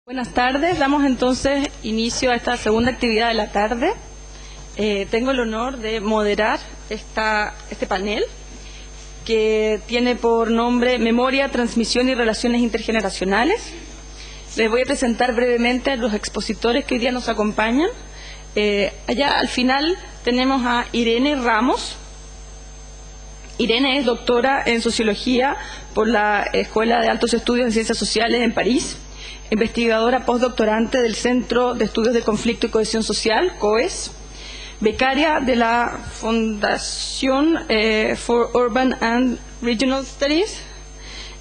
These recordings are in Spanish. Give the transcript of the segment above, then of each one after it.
Buenas tardes, damos entonces inicio a esta segunda actividad de la tarde. Tengo el honor de moderar este panel que tiene por nombre Memoria, Transmisión y Relaciones Intergeneracionales. Les voy a presentar brevemente a los expositores que hoy día nos acompañan. Allá al final tenemos a Irene Ramos. Irene es doctora en Sociología por la Escuela de Altos Estudios en Ciencias Sociales en París, investigadora postdoctorante del Centro de Estudios de Conflicto y Cohesión Social, COES, becaria de la Fundación for Urban and Regional Studies.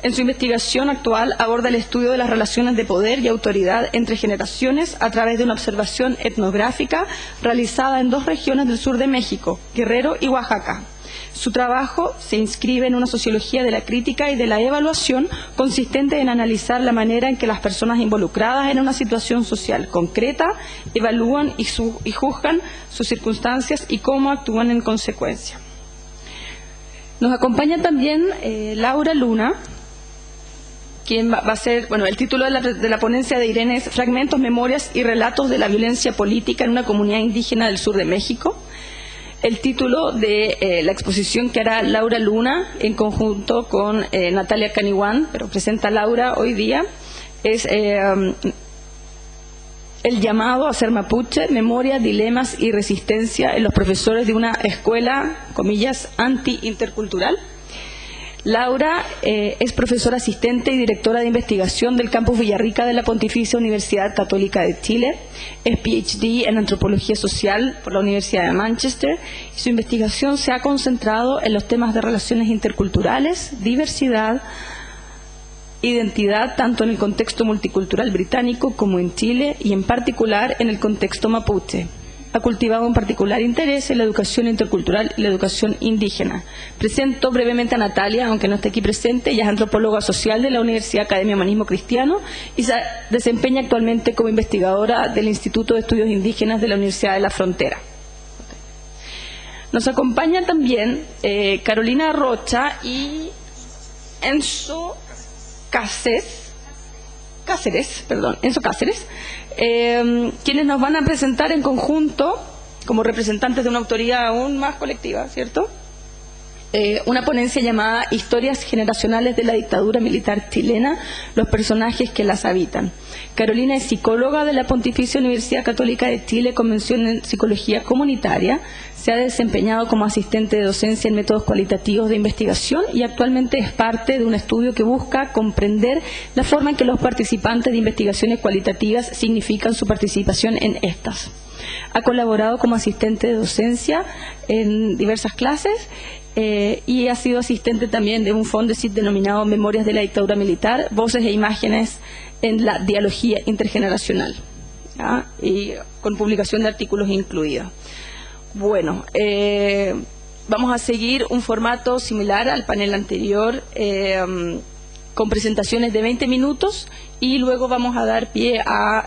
En su investigación actual aborda el estudio de las relaciones de poder y autoridad entre generaciones a través de una observación etnográfica realizada en dos regiones del sur de México, Guerrero y Oaxaca. Su trabajo se inscribe en una sociología de la crítica y de la evaluación consistente en analizar la manera en que las personas involucradas en una situación social concreta evalúan y juzgan sus circunstancias y cómo actúan en consecuencia. Nos acompaña también Laura Luna, quien va a ser, el título de la ponencia de Irene es Fragmentos, Memorias y Relatos de la Violencia Política en una Comunidad Indígena del Sur de México. El título de la exposición que hará Laura Luna en conjunto con Natalia Caniwan, pero presenta Laura hoy día, es El llamado a ser mapuche, memoria, dilemas y resistencia en los profesores de una escuela, comillas, anti-intercultural. Laura es profesora asistente y directora de investigación del Campus Villarrica de la Pontificia Universidad Católica de Chile. Es PhD en Antropología Social por la Universidad de Manchester y su investigación se ha concentrado en los temas de relaciones interculturales, diversidad, identidad, tanto en el contexto multicultural británico como en Chile y en particular en el contexto mapuche. Ha cultivado un particular interés en la educación intercultural y la educación indígena. Presento brevemente a Natalia, aunque no esté aquí presente. Ella es antropóloga social de la Universidad Academia Humanismo Cristiano y se desempeña actualmente como investigadora del Instituto de Estudios Indígenas de la Universidad de la Frontera. Nos acompaña también Carolina Rocha y Enzo Cáceres, quienes nos van a presentar en conjunto, como representantes de una autoridad aún más colectiva, ¿cierto? Una ponencia llamada Historias generacionales de la dictadura militar chilena, los personajes que las habitan. Carolina es psicóloga de la Pontificia Universidad Católica de Chile con mención en psicología comunitaria, se ha desempeñado como asistente de docencia en métodos cualitativos de investigación y actualmente es parte de un estudio que busca comprender la forma en que los participantes de investigaciones cualitativas significan su participación en estas. Ha colaborado como asistente de docencia en diversas clases y ha sido asistente también de un fondesit denominado Memorias de la Dictadura Militar, Voces e Imágenes en la Dialogía Intergeneracional, ¿ya? Y con publicación de artículos incluidos. Vamos a seguir un formato similar al panel anterior, con presentaciones de 20 minutos y luego vamos a dar pie a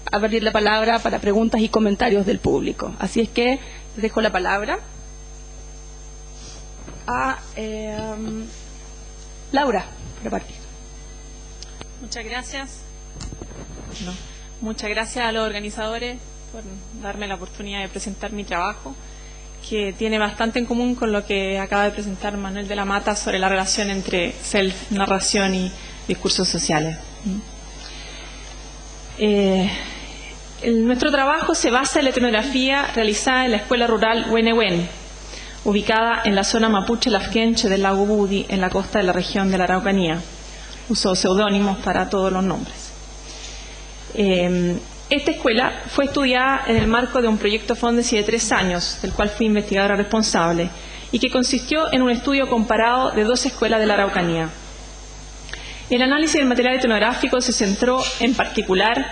abrir la palabra para preguntas y comentarios del público. Así es que les dejo la palabra a Laura para partir. Muchas gracias. Muchas gracias a los organizadores por darme la oportunidad de presentar mi trabajo, que tiene bastante en común con lo que acaba de presentar Manuel de la Mata sobre la relación entre self-narración y discursos sociales. Nuestro trabajo se basa en la etnografía realizada en la Escuela Rural Huenehuén, ubicada en la zona mapuche lafkenche del lago Budi, en la costa de la región de la Araucanía. Uso seudónimos para todos los nombres. Esta escuela fue estudiada en el marco de un proyecto Fondesit de 3 años, del cual fui investigadora responsable, y que consistió en un estudio comparado de 2 escuelas de la Araucanía. El análisis del material etnográfico se centró en particular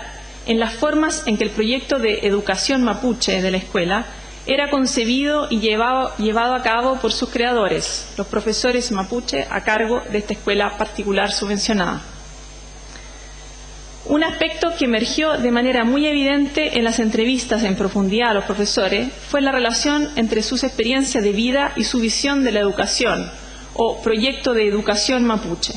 en las formas en que el proyecto de educación mapuche de la escuela era concebido y llevado a cabo por sus creadores, los profesores mapuche a cargo de esta escuela particular subvencionada. Un aspecto que emergió de manera muy evidente en las entrevistas en profundidad a los profesores fue la relación entre sus experiencias de vida y su visión de la educación, o proyecto de educación mapuche.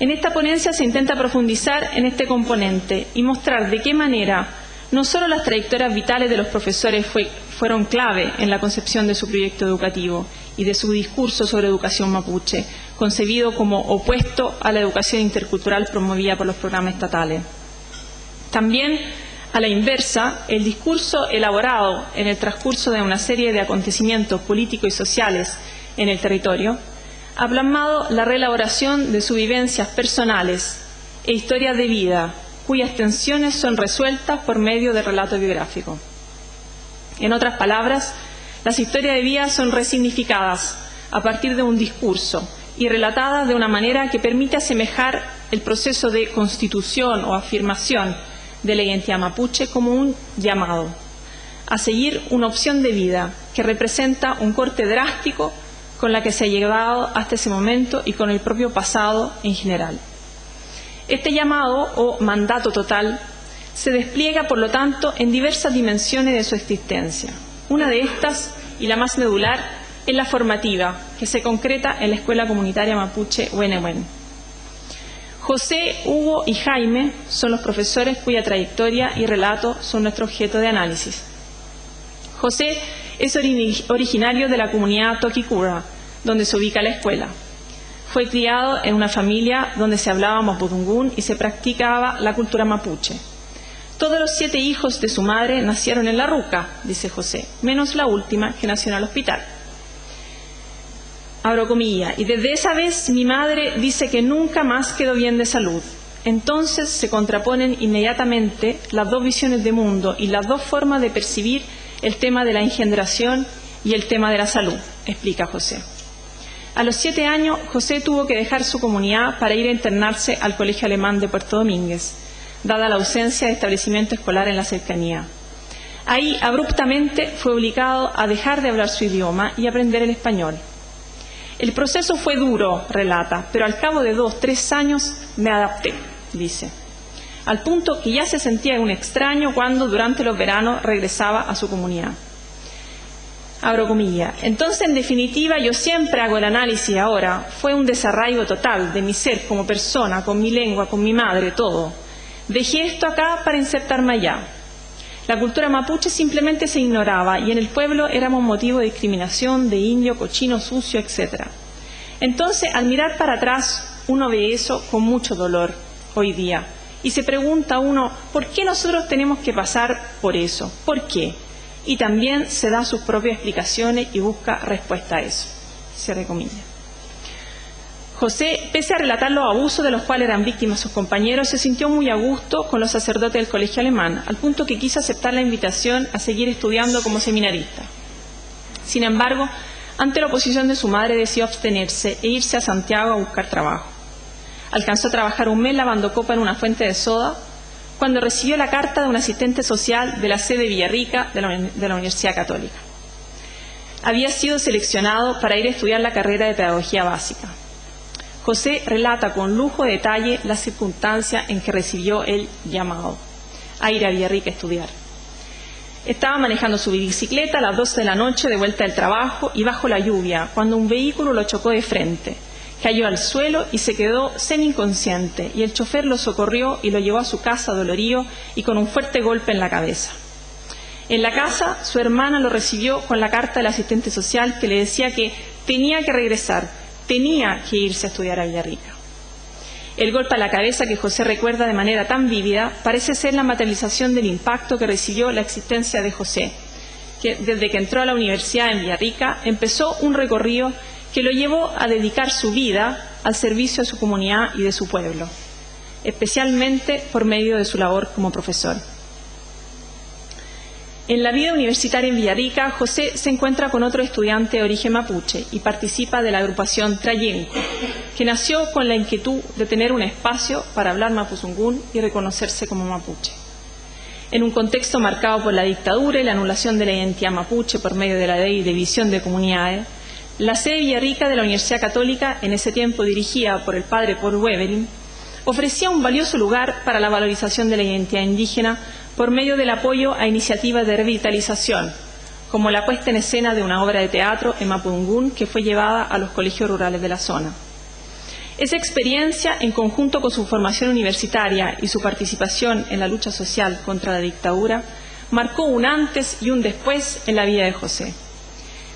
En esta ponencia se intenta profundizar en este componente y mostrar de qué manera no solo las trayectorias vitales de los profesores fueron clave en la concepción de su proyecto educativo y de su discurso sobre educación mapuche, concebido como opuesto a la educación intercultural promovida por los programas estatales. También, a la inversa, el discurso elaborado en el transcurso de una serie de acontecimientos políticos y sociales en el territorio ha plasmado la reelaboración de sus vivencias personales e historias de vida, cuyas tensiones son resueltas por medio del relato biográfico. En otras palabras, las historias de vida son resignificadas a partir de un discurso y relatadas de una manera que permite asemejar el proceso de constitución o afirmación de la identidad mapuche como un llamado a seguir una opción de vida que representa un corte drástico con la que se ha llegado hasta ese momento y con el propio pasado en general. Este llamado o mandato total se despliega, por lo tanto, en diversas dimensiones de su existencia. Una de estas, y la más medular, es la formativa, que se concreta en la Escuela Comunitaria Mapuche Huenehuén. José, Hugo y Jaime son los profesores cuya trayectoria y relato son nuestro objeto de análisis. José es originario de la comunidad Toquicura, donde se ubica la escuela. Fue criado en una familia donde se hablaba mapudungún y se practicaba la cultura mapuche. Todos los 7 hijos de su madre nacieron en la ruca, dice José, menos la última, que nació en el hospital. Abro comillas, y desde esa vez mi madre dice que nunca más quedó bien de salud. Entonces se contraponen inmediatamente las dos visiones de mundo y las dos formas de percibir el tema de la engendración y el tema de la salud, explica José. A los 7 años, José tuvo que dejar su comunidad para ir a internarse al Colegio Alemán de Puerto Domínguez, dada la ausencia de establecimiento escolar en la cercanía. Ahí, abruptamente, fue obligado a dejar de hablar su idioma y aprender el español. El proceso fue duro, relata, pero al cabo de 2-3 años me adapté, dice, al punto que ya se sentía un extraño cuando durante los veranos regresaba a su comunidad. Abro comillas. Entonces, en definitiva, yo siempre hago el análisis ahora. Fue un desarraigo total de mi ser como persona, con mi lengua, con mi madre, todo. Dejé esto acá para insertarme allá. La cultura mapuche simplemente se ignoraba y en el pueblo éramos motivo de discriminación, de indio, cochino, sucio, etc. Entonces, al mirar para atrás, uno ve eso con mucho dolor hoy día. Y se pregunta uno, ¿por qué nosotros tenemos que pasar por eso? ¿Por qué? Y también se da sus propias explicaciones y busca respuesta a eso. Cierre comillas. José, pese a relatar los abusos de los cuales eran víctimas sus compañeros, se sintió muy a gusto con los sacerdotes del colegio alemán, al punto que quiso aceptar la invitación a seguir estudiando como seminarista. Sin embargo, ante la oposición de su madre, decidió abstenerse e irse a Santiago a buscar trabajo. Alcanzó a trabajar un mes lavando copa en una fuente de soda, cuando recibió la carta de un asistente social de la sede de Villarrica de la Universidad Católica. Había sido seleccionado para ir a estudiar la carrera de Pedagogía Básica. José relata con lujo de detalle las circunstancias en que recibió el llamado a ir a Villarrica a estudiar. Estaba manejando su bicicleta a las 12 de la noche de vuelta del trabajo y bajo la lluvia, cuando un vehículo lo chocó de frente. Cayó al suelo y se quedó semi-inconsciente, y el chofer lo socorrió y lo llevó a su casa dolorido y con un fuerte golpe en la cabeza. En la casa, su hermana lo recibió con la carta del asistente social que le decía que tenía que regresar, tenía que irse a estudiar a Villarrica. El golpe a la cabeza que José recuerda de manera tan vívida parece ser la materialización del impacto que recibió la existencia de José, que desde que entró a la universidad en Villarrica empezó un recorrido que lo llevó a dedicar su vida al servicio de su comunidad y de su pueblo, especialmente por medio de su labor como profesor. En la vida universitaria en Villarrica, José se encuentra con otro estudiante de origen mapuche y participa de la agrupación Trayenco, que nació con la inquietud de tener un espacio para hablar mapuzungún y reconocerse como mapuche. En un contexto marcado por la dictadura y la anulación de la identidad mapuche por medio de la ley de división de comunidades, la sede Villarrica de la Universidad Católica, en ese tiempo dirigida por el padre Paul Weberin, ofrecía un valioso lugar para la valorización de la identidad indígena por medio del apoyo a iniciativas de revitalización, como la puesta en escena de una obra de teatro en mapudungún que fue llevada a los colegios rurales de la zona. Esa experiencia, en conjunto con su formación universitaria y su participación en la lucha social contra la dictadura, marcó un antes y un después en la vida de José.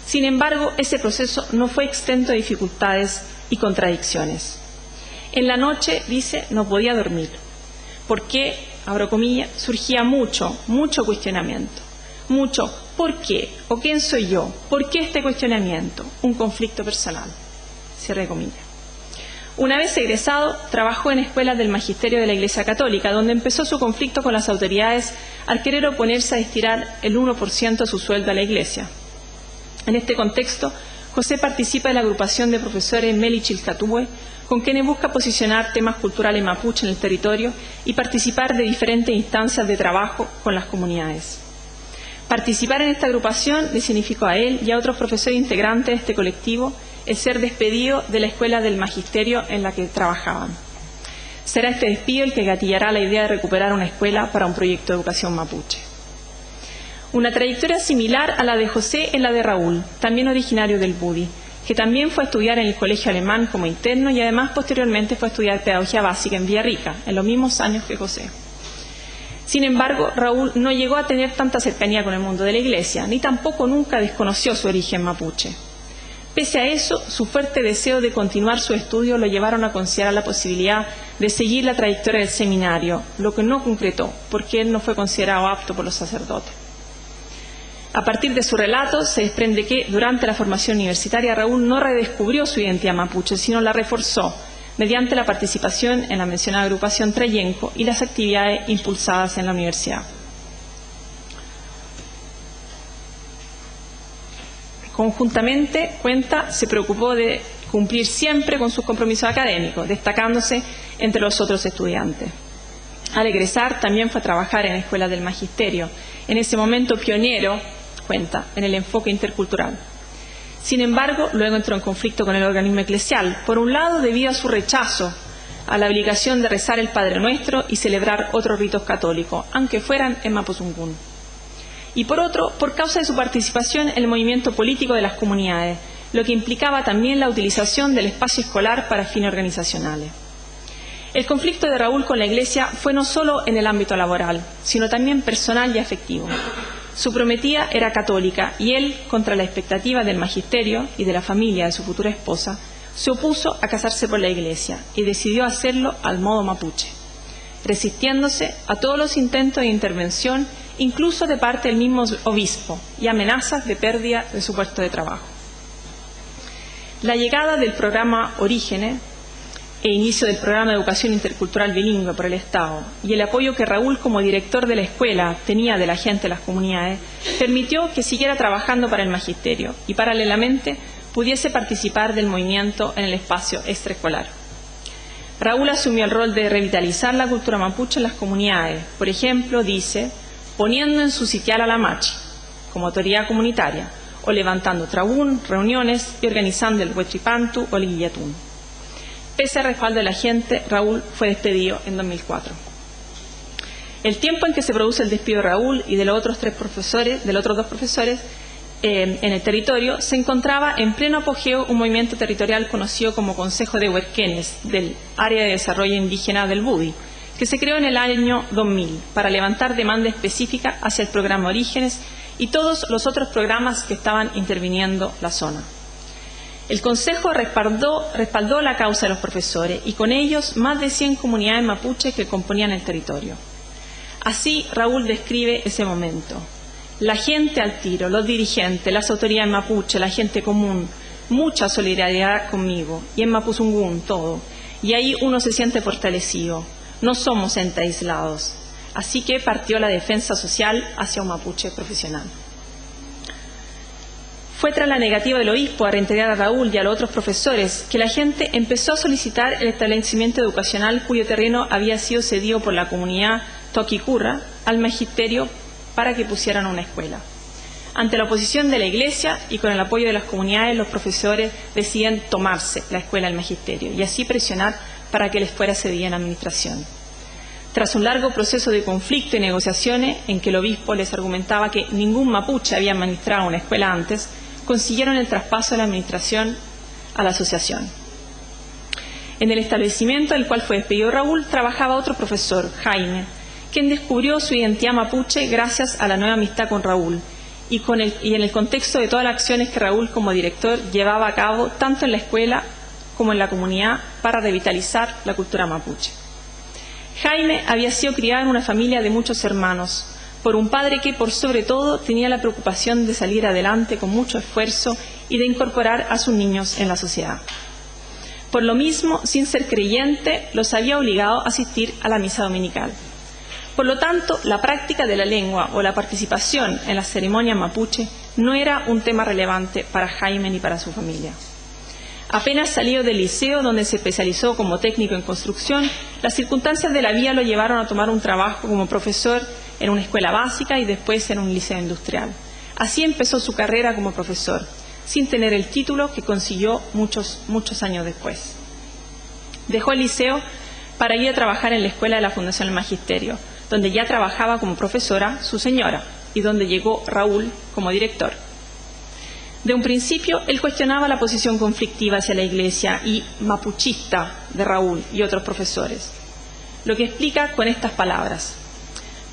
Sin embargo, ese proceso no fue exento de dificultades y contradicciones. En la noche, dice, no podía dormir, porque, abro comillas, surgía mucho cuestionamiento. Mucho, ¿por qué? ¿O quién soy yo? ¿Por qué este cuestionamiento? Un conflicto personal. Cierre comillas. Una vez egresado, trabajó en escuelas del magisterio de la Iglesia Católica, donde empezó su conflicto con las autoridades al querer oponerse a estirar el 1% de su sueldo a la Iglesia. En este contexto, José participa de la agrupación de profesores Meli Chilcatúe, con quienes busca posicionar temas culturales mapuche en el territorio y participar de diferentes instancias de trabajo con las comunidades. Participar en esta agrupación le significó a él y a otros profesores integrantes de este colectivo el ser despedido de la escuela del magisterio en la que trabajaban. Será este despido el que gatillará la idea de recuperar una escuela para un proyecto de educación mapuche. Una trayectoria similar a la de José es la de Raúl, también originario del Budi, que también fue a estudiar en el colegio alemán como interno y además posteriormente fue a estudiar pedagogía básica en Villarrica, en los mismos años que José. Sin embargo, Raúl no llegó a tener tanta cercanía con el mundo de la Iglesia, ni tampoco nunca desconoció su origen mapuche. Pese a eso, su fuerte deseo de continuar su estudio lo llevaron a considerar la posibilidad de seguir la trayectoria del seminario, lo que no concretó, porque él no fue considerado apto por los sacerdotes. A partir de su relato se desprende que, durante la formación universitaria, Raúl no redescubrió su identidad mapuche, sino la reforzó, mediante la participación en la mencionada agrupación Trayenco y las actividades impulsadas en la universidad. Conjuntamente, cuenta, se preocupó de cumplir siempre con sus compromisos académicos, destacándose entre los otros estudiantes. Al egresar, también fue a trabajar en escuelas del magisterio, en ese momento pionero, cuenta, en el enfoque intercultural. Sin embargo, luego entró en conflicto con el organismo eclesial, por un lado debido a su rechazo a la obligación de rezar el Padre Nuestro y celebrar otros ritos católicos, aunque fueran en Mapuzungún. Y por otro, por causa de su participación en el movimiento político de las comunidades, lo que implicaba también la utilización del espacio escolar para fines organizacionales. El conflicto de Raúl con la Iglesia fue no solo en el ámbito laboral, sino también personal y afectivo. Su prometida era católica y él, contra la expectativa del magisterio y de la familia de su futura esposa, se opuso a casarse por la Iglesia y decidió hacerlo al modo mapuche, resistiéndose a todos los intentos de intervención, incluso de parte del mismo obispo, y amenazas de pérdida de su puesto de trabajo. La llegada del programa Orígenes e inicio del programa de educación intercultural bilingüe por el Estado y el apoyo que Raúl como director de la escuela tenía de la gente de las comunidades permitió que siguiera trabajando para el magisterio y paralelamente pudiese participar del movimiento en el espacio extraescolar. Raúl asumió el rol de revitalizar la cultura mapuche en las comunidades, por ejemplo, dice, poniendo en su sitial a la machi como autoridad comunitaria o levantando trabún, reuniones y organizando el huetripantu o el guillatún. Pese al respaldo de la gente, Raúl fue despedido en 2004. El tiempo en que se produce el despido de Raúl y de los otros dos profesores en el territorio, se encontraba en pleno apogeo un movimiento territorial conocido como Consejo de Huerquenes, del Área de Desarrollo Indígena del Budi, que se creó en el año 2000 para levantar demanda específica hacia el programa Orígenes y todos los otros programas que estaban interviniendo la zona. El Consejo respaldó la causa de los profesores y con ellos más de 100 comunidades mapuches que componían el territorio. Así Raúl describe ese momento. La gente al tiro, los dirigentes, las autoridades mapuche, la gente común, mucha solidaridad conmigo y en Mapuzungún todo. Y ahí uno se siente fortalecido. No somos entes aislados. Así que partió la defensa social hacia un mapuche profesional. Fue tras la negativa del obispo a reintegrar a Raúl y a los otros profesores que la gente empezó a solicitar el establecimiento educacional cuyo terreno había sido cedido por la comunidad Toquicurra al magisterio para que pusieran una escuela. Ante la oposición de la Iglesia y con el apoyo de las comunidades, los profesores deciden tomarse la escuela al magisterio y así presionar para que les fuera cedida en administración. Tras un largo proceso de conflicto y negociaciones en que el obispo les argumentaba que ningún mapuche había administrado una escuela antes, consiguieron el traspaso de la administración a la asociación. En el establecimiento del cual fue despedido Raúl trabajaba otro profesor, Jaime, quien descubrió su identidad mapuche gracias a la nueva amistad con Raúl y en el contexto de todas las acciones que Raúl como director llevaba a cabo tanto en la escuela como en la comunidad para revitalizar la cultura mapuche. Jaime había sido criado en una familia de muchos hermanos, por un padre que por sobre todo tenía la preocupación de salir adelante con mucho esfuerzo y de incorporar a sus niños en la sociedad. Por lo mismo, sin ser creyente, los había obligado a asistir a la misa dominical. Por lo tanto, la práctica de la lengua o la participación en las ceremonias mapuche no era un tema relevante para Jaime ni para su familia. Apenas salido del liceo, donde se especializó como técnico en construcción, las circunstancias de la vida lo llevaron a tomar un trabajo como profesor en una escuela básica y después en un liceo industrial. Así empezó su carrera como profesor, sin tener el título que consiguió muchos años después. Dejó el liceo para ir a trabajar en la escuela de la Fundación del Magisterio, donde ya trabajaba como profesora su señora y donde llegó Raúl como director. De un principio, él cuestionaba la posición conflictiva hacia la Iglesia y mapuchista de Raúl y otros profesores, lo que explica con estas palabras: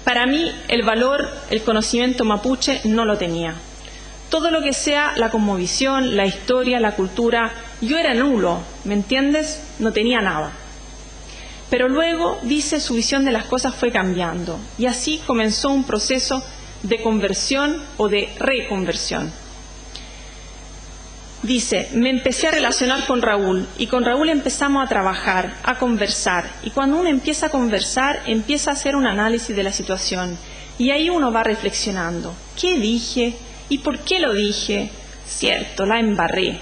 para mí, el valor, el conocimiento mapuche no lo tenía. Todo lo que sea la cosmovisión, la historia, la cultura, yo era nulo, ¿me entiendes? No tenía nada. Pero luego, dice, su visión de las cosas fue cambiando y así comenzó un proceso de conversión o de reconversión. Dice, me empecé a relacionar con Raúl y con Raúl empezamos a trabajar, a conversar. Y cuando uno empieza a conversar, empieza a hacer un análisis de la situación. Y ahí uno va reflexionando. ¿Qué dije? ¿Y por qué lo dije? Cierto, la embarré.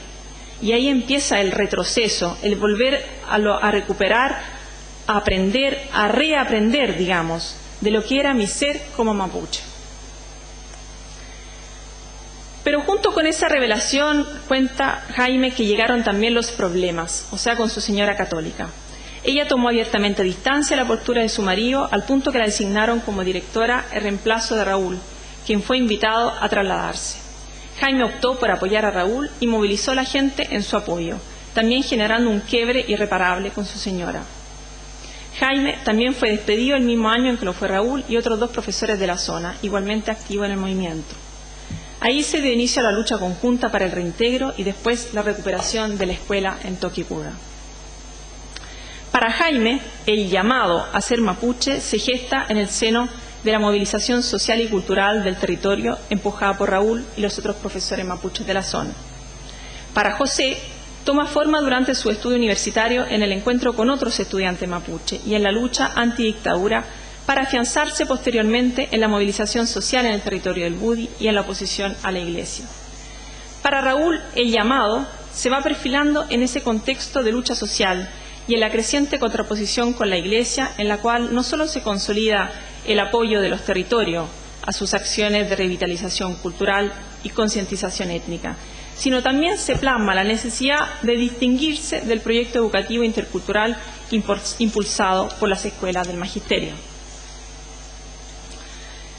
Y ahí empieza el retroceso, el volver a recuperar, a aprender, a reaprender, digamos, de lo que era mi ser como mapuche. Pero junto con esa revelación cuenta Jaime que llegaron también los problemas, o sea, con su señora católica. Ella tomó abiertamente distancia de la postura de su marido al punto que la designaron como directora en reemplazo de Raúl, quien fue invitado a trasladarse. Jaime optó por apoyar a Raúl y movilizó a la gente en su apoyo, también generando un quiebre irreparable con su señora. Jaime también fue despedido el mismo año en que lo fue Raúl y otros 2 profesores de la zona, igualmente activos en el movimiento. Ahí se dio inicio a la lucha conjunta para el reintegro y después la recuperación de la escuela en Toquicura. Para Jaime, el llamado a ser mapuche se gesta en el seno de la movilización social y cultural del territorio empujada por Raúl y los otros profesores mapuches de la zona. Para José, toma forma durante su estudio universitario en el encuentro con otros estudiantes mapuche y en la lucha antidictadura para afianzarse posteriormente en la movilización social en el territorio del Budi y en la oposición a la Iglesia. Para Raúl, el llamado se va perfilando en ese contexto de lucha social y en la creciente contraposición con la Iglesia, en la cual no solo se consolida el apoyo de los territorios a sus acciones de revitalización cultural y concientización étnica, sino también se plasma la necesidad de distinguirse del proyecto educativo intercultural impulsado por las escuelas del magisterio.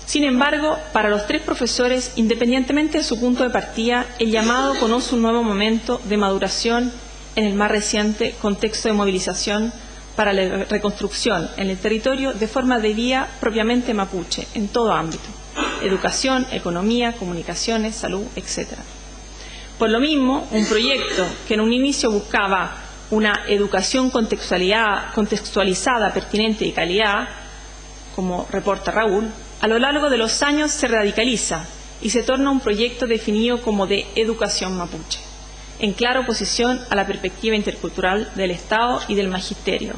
Sin embargo, para los 3 profesores, independientemente de su punto de partida, el llamado conoce un nuevo momento de maduración en el más reciente contexto de movilización para la reconstrucción en el territorio de forma de vía propiamente mapuche, en todo ámbito: educación, economía, comunicaciones, salud, etc. Por lo mismo, un proyecto que en un inicio buscaba una educación contextualizada, pertinente y calidad, como reporta Raúl, a lo largo de los años se radicaliza y se torna un proyecto definido como de educación mapuche, en clara oposición a la perspectiva intercultural del Estado y del magisterio,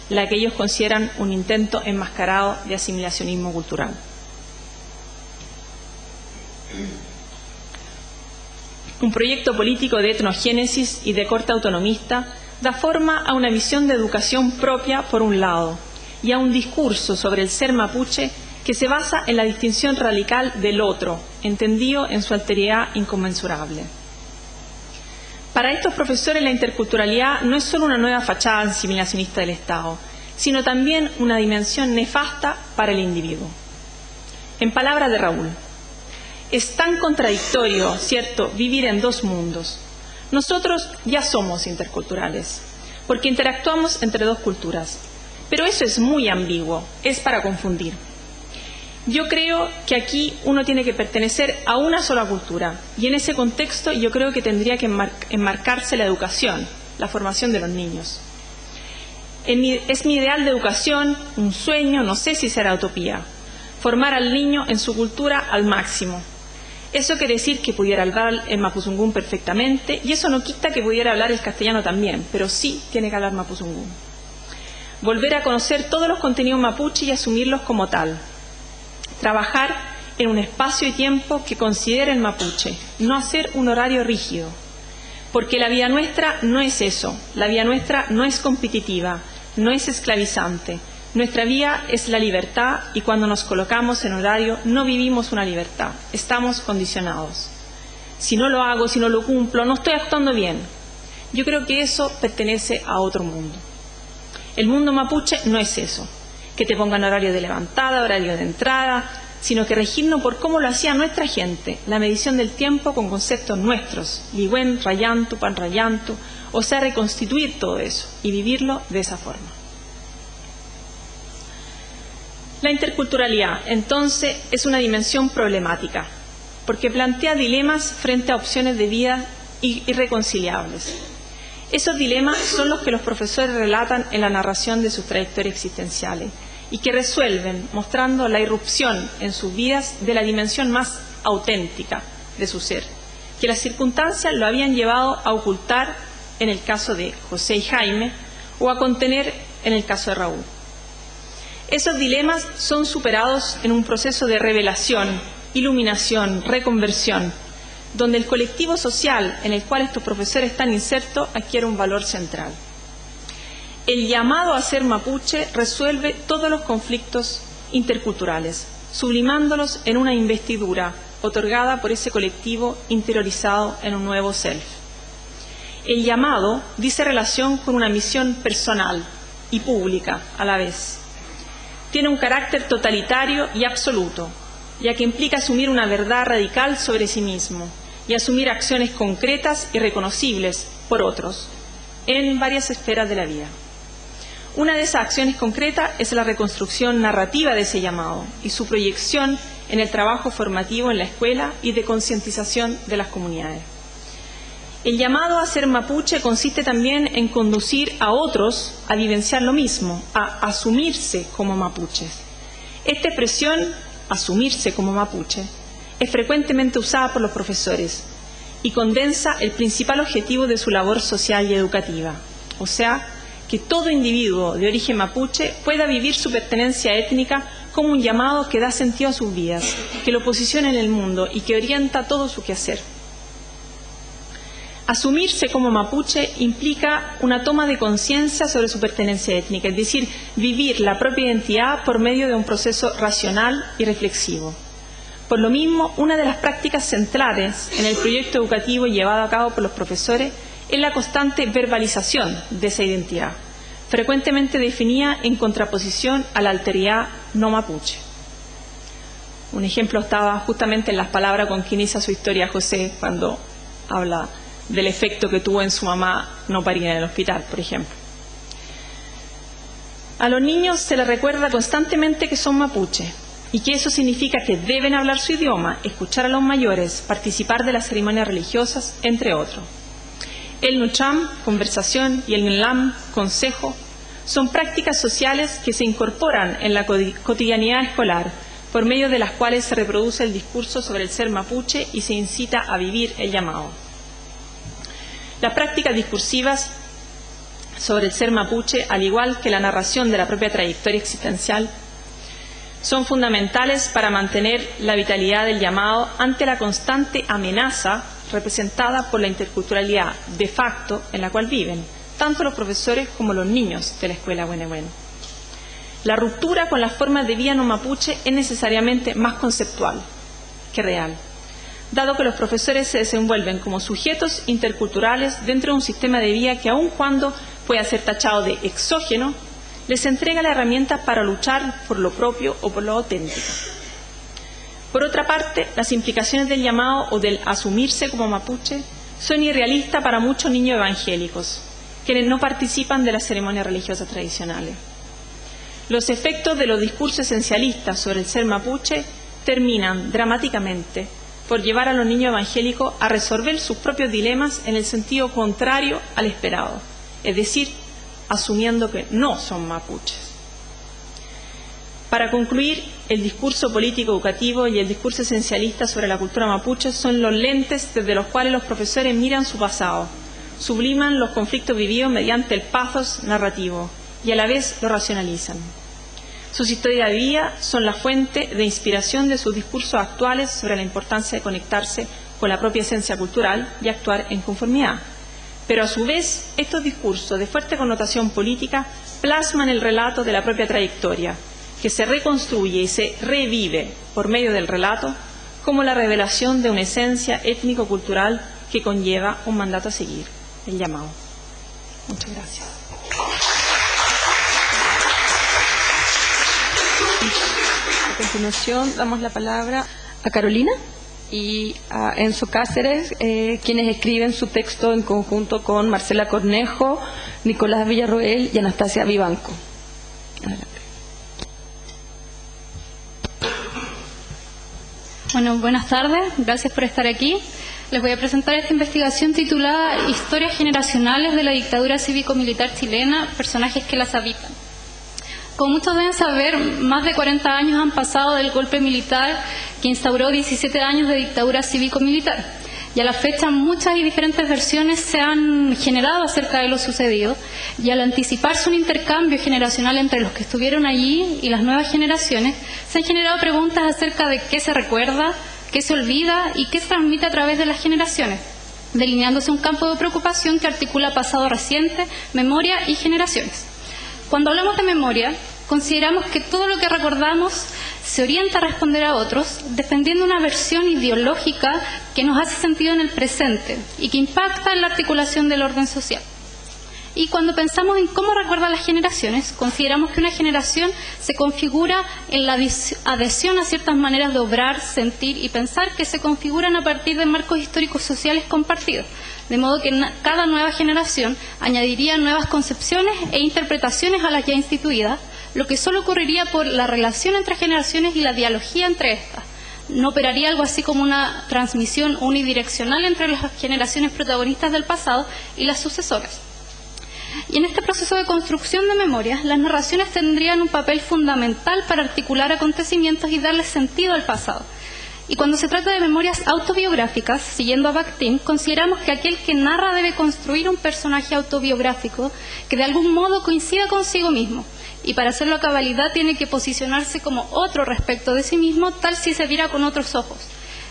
la que ellos consideran un intento enmascarado de asimilacionismo cultural. Un proyecto político de etnogénesis y de corte autonomista da forma a una visión de educación propia por un lado y a un discurso sobre el ser mapuche que se basa en la distinción radical del otro, entendido en su alteridad inconmensurable. Para estos profesores, la interculturalidad no es solo una nueva fachada asimilacionista del Estado, sino también una dimensión nefasta para el individuo. En palabras de Raúl, es tan contradictorio, ¿cierto?, vivir en 2 mundos. Nosotros ya somos interculturales, porque interactuamos entre dos culturas. Pero eso es muy ambiguo, es para confundir. Yo creo que aquí uno tiene que pertenecer a una sola cultura, y en ese contexto yo creo que tendría que enmarcarse la educación, la formación de los niños. Es mi ideal de educación, un sueño, no sé si será utopía, formar al niño en su cultura al máximo. Eso quiere decir que pudiera hablar el mapuzungún perfectamente, y eso no quita que pudiera hablar el castellano también, pero sí tiene que hablar mapuzungún. Volver a conocer todos los contenidos mapuche y asumirlos como tal. Trabajar en un espacio y tiempo que considere el mapuche, no hacer un horario rígido. Porque la vida nuestra no es eso, la vida nuestra no es competitiva, no es esclavizante. Nuestra vida es la libertad y cuando nos colocamos en horario no vivimos una libertad, estamos condicionados. Si no lo hago, si no lo cumplo, no estoy actuando bien. Yo creo que eso pertenece a otro mundo. El mundo mapuche no es eso, que te pongan horario de levantada, horario de entrada, sino que regirnos por cómo lo hacía nuestra gente, la medición del tiempo con conceptos nuestros, ligüen, rayantu, pan rayantu, o sea, reconstituir todo eso y vivirlo de esa forma. La interculturalidad, entonces, es una dimensión problemática, porque plantea dilemas frente a opciones de vida irreconciliables. Esos dilemas son los que los profesores relatan en la narración de sus trayectorias existenciales y que resuelven mostrando la irrupción en sus vidas de la dimensión más auténtica de su ser, que las circunstancias lo habían llevado a ocultar en el caso de José y Jaime o a contener en el caso de Raúl. Esos dilemas son superados en un proceso de revelación, iluminación, reconversión, donde el colectivo social en el cual estos profesores están insertos adquiere un valor central. El llamado a ser mapuche resuelve todos los conflictos interculturales, sublimándolos en una investidura otorgada por ese colectivo interiorizado en un nuevo self. El llamado dice relación con una misión personal y pública a la vez. Tiene un carácter totalitario y absoluto, ya que implica asumir una verdad radical sobre sí mismo y asumir acciones concretas y reconocibles por otros en varias esferas de la vida. Una de esas acciones concretas es la reconstrucción narrativa de ese llamado y su proyección en el trabajo formativo en la escuela y de concientización de las comunidades. El llamado a ser mapuche consiste también en conducir a otros a vivenciar lo mismo, a asumirse como mapuches. Esta expresión, asumirse como mapuche, es frecuentemente usada por los profesores y condensa el principal objetivo de su labor social y educativa, o sea, que todo individuo de origen mapuche pueda vivir su pertenencia étnica como un llamado que da sentido a sus vidas, que lo posiciona en el mundo y que orienta todo su quehacer. Asumirse como mapuche implica una toma de conciencia sobre su pertenencia étnica, es decir, vivir la propia identidad por medio de un proceso racional y reflexivo. Por lo mismo, una de las prácticas centrales en el proyecto educativo llevado a cabo por los profesores es la constante verbalización de esa identidad, frecuentemente definida en contraposición a la alteridad no mapuche. Un ejemplo estaba justamente en las palabras con que inicia su historia José cuando habla del efecto que tuvo en su mamá no parir en el hospital, por ejemplo. A los niños se les recuerda constantemente que son mapuche y que eso significa que deben hablar su idioma, escuchar a los mayores, participar de las ceremonias religiosas, entre otros. El nucham, conversación, y el nlam, consejo, son prácticas sociales que se incorporan en la cotidianidad escolar, por medio de las cuales se reproduce el discurso sobre el ser mapuche y se incita a vivir el llamado. Las prácticas discursivas sobre el ser mapuche, al igual que la narración de la propia trayectoria existencial, son fundamentales para mantener la vitalidad del llamado ante la constante amenaza representada por la interculturalidad de facto en la cual viven, tanto los profesores como los niños de la escuela Huenehuén. La ruptura con las formas de vida no mapuche es necesariamente más conceptual que real, dado que los profesores se desenvuelven como sujetos interculturales dentro de un sistema de vida que, aun cuando pueda ser tachado de exógeno, les entrega la herramienta para luchar por lo propio o por lo auténtico. Por otra parte, las implicaciones del llamado o del asumirse como mapuche son irrealistas para muchos niños evangélicos, quienes no participan de las ceremonias religiosas tradicionales. Los efectos de los discursos esencialistas sobre el ser mapuche terminan dramáticamente por llevar a los niños evangélicos a resolver sus propios dilemas en el sentido contrario al esperado, es decir, asumiendo que no son mapuches. Para concluir, el discurso político educativo y el discurso esencialista sobre la cultura mapuche son los lentes desde los cuales los profesores miran su pasado, subliman los conflictos vividos mediante el pathos narrativo y a la vez lo racionalizan. Sus historias de vida son la fuente de inspiración de sus discursos actuales sobre la importancia de conectarse con la propia esencia cultural y actuar en conformidad. Pero a su vez, estos discursos de fuerte connotación política plasman el relato de la propia trayectoria, que se reconstruye y se revive por medio del relato como la revelación de una esencia étnico-cultural que conlleva un mandato a seguir, el llamado. Muchas gracias. A continuación damos la palabra a Carolina y a Enzo Cáceres, quienes escriben su texto en conjunto con Marcela Cornejo, Nicolás Villarroel y Anastasia Vivanco. Adelante. Bueno, buenas tardes, gracias por estar aquí. Les voy a presentar esta investigación titulada Historias generacionales de la dictadura cívico-militar chilena, personajes que las habitan. Como muchos deben saber, más de 40 años han pasado del golpe militar que instauró 17 años de dictadura cívico-militar. Y a la fecha muchas y diferentes versiones se han generado acerca de lo sucedido, y al anticiparse un intercambio generacional entre los que estuvieron allí y las nuevas generaciones, se han generado preguntas acerca de qué se recuerda, qué se olvida y qué se transmite a través de las generaciones, delineándose un campo de preocupación que articula pasado reciente, memoria y generaciones. Cuando hablamos de memoria, consideramos que todo lo que recordamos se orienta a responder a otros, defendiendo una versión ideológica que nos hace sentido en el presente y que impacta en la articulación del orden social. Y cuando pensamos en cómo recuerdan las generaciones, consideramos que una generación se configura en la adhesión a ciertas maneras de obrar, sentir y pensar que se configuran a partir de marcos históricos sociales compartidos, de modo que cada nueva generación añadiría nuevas concepciones e interpretaciones a las ya instituidas, lo que solo ocurriría por la relación entre generaciones y la dialogía entre estas. No operaría algo así como una transmisión unidireccional entre las generaciones protagonistas del pasado y las sucesoras. Y en este proceso de construcción de memorias, las narraciones tendrían un papel fundamental para articular acontecimientos y darles sentido al pasado. Y cuando se trata de memorias autobiográficas, siguiendo a Bakhtin, consideramos que aquel que narra debe construir un personaje autobiográfico que de algún modo coincida consigo mismo. Y para hacerlo a cabalidad tiene que posicionarse como otro respecto de sí mismo, tal si se viera con otros ojos.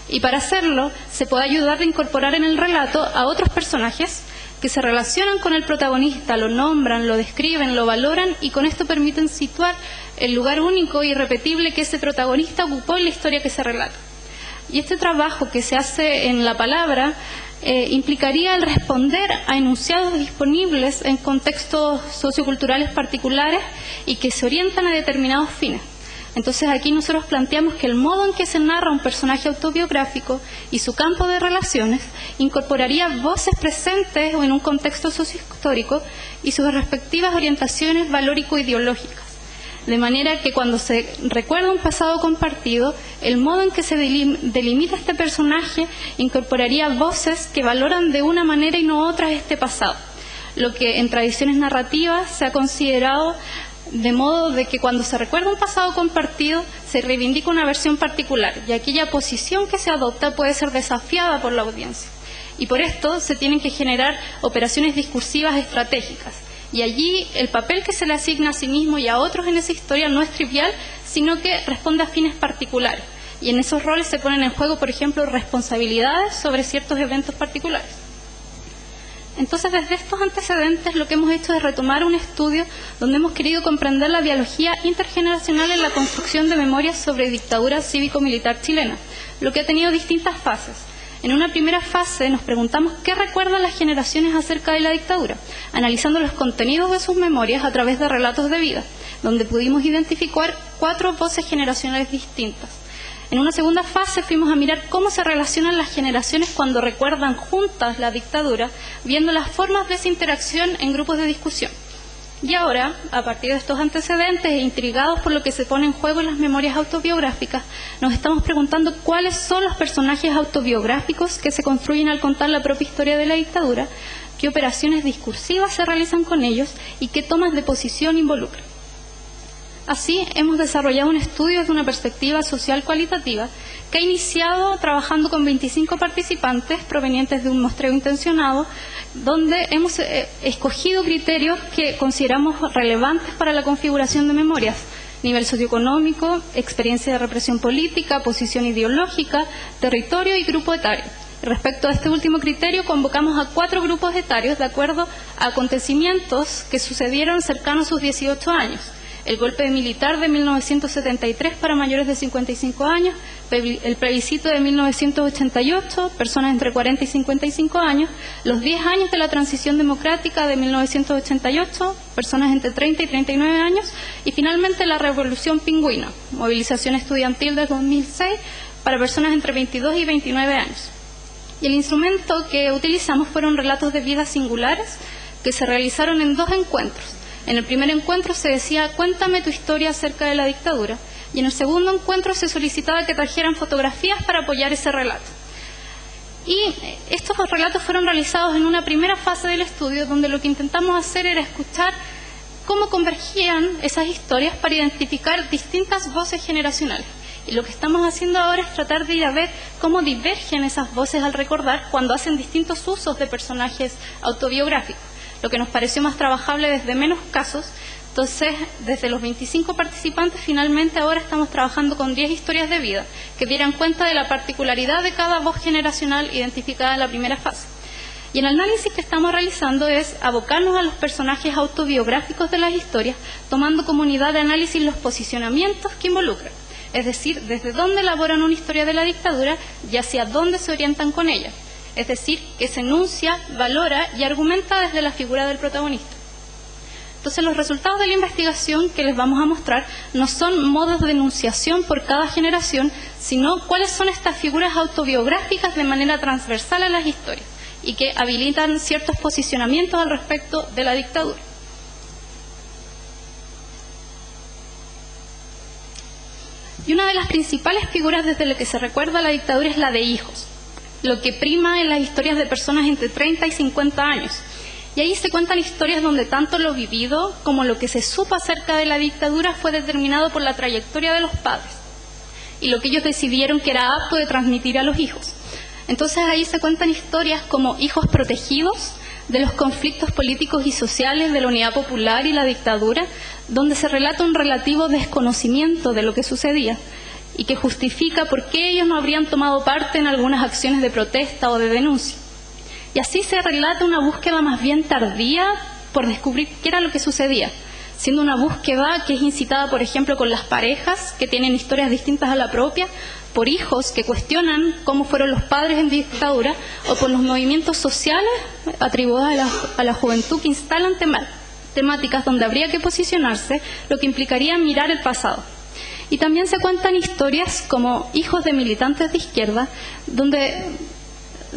Y para hacerlo, se puede ayudar a incorporar en el relato a otros personajes que se relacionan con el protagonista, lo nombran, lo describen, lo valoran y con esto permiten situar el lugar único e irrepetible que ese protagonista ocupó en la historia que se relata. Y este trabajo que se hace en la palabra implicaría el responder a enunciados disponibles en contextos socioculturales particulares y que se orientan a determinados fines. Entonces aquí nosotros planteamos que el modo en que se narra un personaje autobiográfico y su campo de relaciones incorporaría voces presentes o en un contexto sociohistórico y sus respectivas orientaciones valórico-ideológicas. De manera que cuando se recuerda un pasado compartido, el modo en que se delimita este personaje incorporaría voces que valoran de una manera y no otra este pasado, lo que en tradiciones narrativas se ha considerado de modo de que cuando se recuerda un pasado compartido se reivindica una versión particular y aquella posición que se adopta puede ser desafiada por la audiencia. Y por esto se tienen que generar operaciones discursivas estratégicas. Y allí el papel que se le asigna a sí mismo y a otros en esa historia no es trivial, sino que responde a fines particulares. Y en esos roles se ponen en juego, por ejemplo, responsabilidades sobre ciertos eventos particulares. Entonces, desde estos antecedentes, lo que hemos hecho es retomar un estudio donde hemos querido comprender la dialogía intergeneracional en la construcción de memorias sobre dictadura cívico-militar chilena, lo que ha tenido distintas fases. En una primera fase nos preguntamos qué recuerdan las generaciones acerca de la dictadura, analizando los contenidos de sus memorias a través de relatos de vida, donde pudimos identificar 4 voces generacionales distintas. En una segunda fase fuimos a mirar cómo se relacionan las generaciones cuando recuerdan juntas la dictadura, viendo las formas de esa interacción en grupos de discusión. Y ahora, a partir de estos antecedentes e intrigados por lo que se pone en juego en las memorias autobiográficas, nos estamos preguntando cuáles son los personajes autobiográficos que se construyen al contar la propia historia de la dictadura, qué operaciones discursivas se realizan con ellos y qué tomas de posición involucran. Así, hemos desarrollado un estudio desde una perspectiva social cualitativa que ha iniciado trabajando con 25 participantes provenientes de un muestreo intencionado, donde hemos escogido criterios que consideramos relevantes para la configuración de memorias: nivel socioeconómico, experiencia de represión política, posición ideológica, territorio y grupo etario. Respecto a este último criterio, convocamos a 4 grupos etarios de acuerdo a acontecimientos que sucedieron cercanos a sus 18 años. El golpe militar de 1973 para mayores de 55 años, el plebiscito de 1988, personas entre 40 y 55 años, los 10 años de la transición democrática de 1988, personas entre 30 y 39 años, y finalmente la Revolución Pingüina, movilización estudiantil del 2006 para personas entre 22 y 29 años. Y el instrumento que utilizamos fueron relatos de vidas singulares que se realizaron en 2 encuentros. En el primer encuentro se decía: cuéntame tu historia acerca de la dictadura, y en el segundo encuentro se solicitaba que trajeran fotografías para apoyar ese relato. Y estos relatos fueron realizados en una primera fase del estudio, donde lo que intentamos hacer era escuchar cómo convergían esas historias para identificar distintas voces generacionales. Y lo que estamos haciendo ahora es tratar de ir a ver cómo divergen esas voces al recordar cuando hacen distintos usos de personajes autobiográficos. Lo que nos pareció más trabajable desde menos casos. Entonces, desde los 25 participantes, finalmente ahora estamos trabajando con 10 historias de vida que dieran cuenta de la particularidad de cada voz generacional identificada en la primera fase. Y el análisis que estamos realizando es abocarnos a los personajes autobiográficos de las historias, tomando como unidad de análisis los posicionamientos que involucran. Es decir, desde dónde elaboran una historia de la dictadura y hacia dónde se orientan con ella. Es decir, que se enuncia, valora y argumenta desde la figura del protagonista. Entonces, los resultados de la investigación que les vamos a mostrar no son modos de enunciación por cada generación, sino cuáles son estas figuras autobiográficas de manera transversal a las historias y que habilitan ciertos posicionamientos al respecto de la dictadura. Y una de las principales figuras desde la que se recuerda la dictadura es la de hijos, lo que prima en las historias de personas entre 30 y 50 años. Y ahí se cuentan historias donde tanto lo vivido como lo que se supo acerca de la dictadura fue determinado por la trayectoria de los padres y lo que ellos decidieron que era apto de transmitir a los hijos. Entonces ahí se cuentan historias como hijos protegidos de los conflictos políticos y sociales de la Unidad Popular y la dictadura, donde se relata un relativo desconocimiento de lo que sucedía y que justifica por qué ellos no habrían tomado parte en algunas acciones de protesta o de denuncia. Y así se relata una búsqueda más bien tardía por descubrir qué era lo que sucedía, siendo una búsqueda que es incitada, por ejemplo, con las parejas que tienen historias distintas a la propia, por hijos que cuestionan cómo fueron los padres en dictadura, o por los movimientos sociales atribuidos a la juventud que instalan temáticas donde habría que posicionarse, lo que implicaría mirar el pasado. Y también se cuentan historias como hijos de militantes de izquierda, donde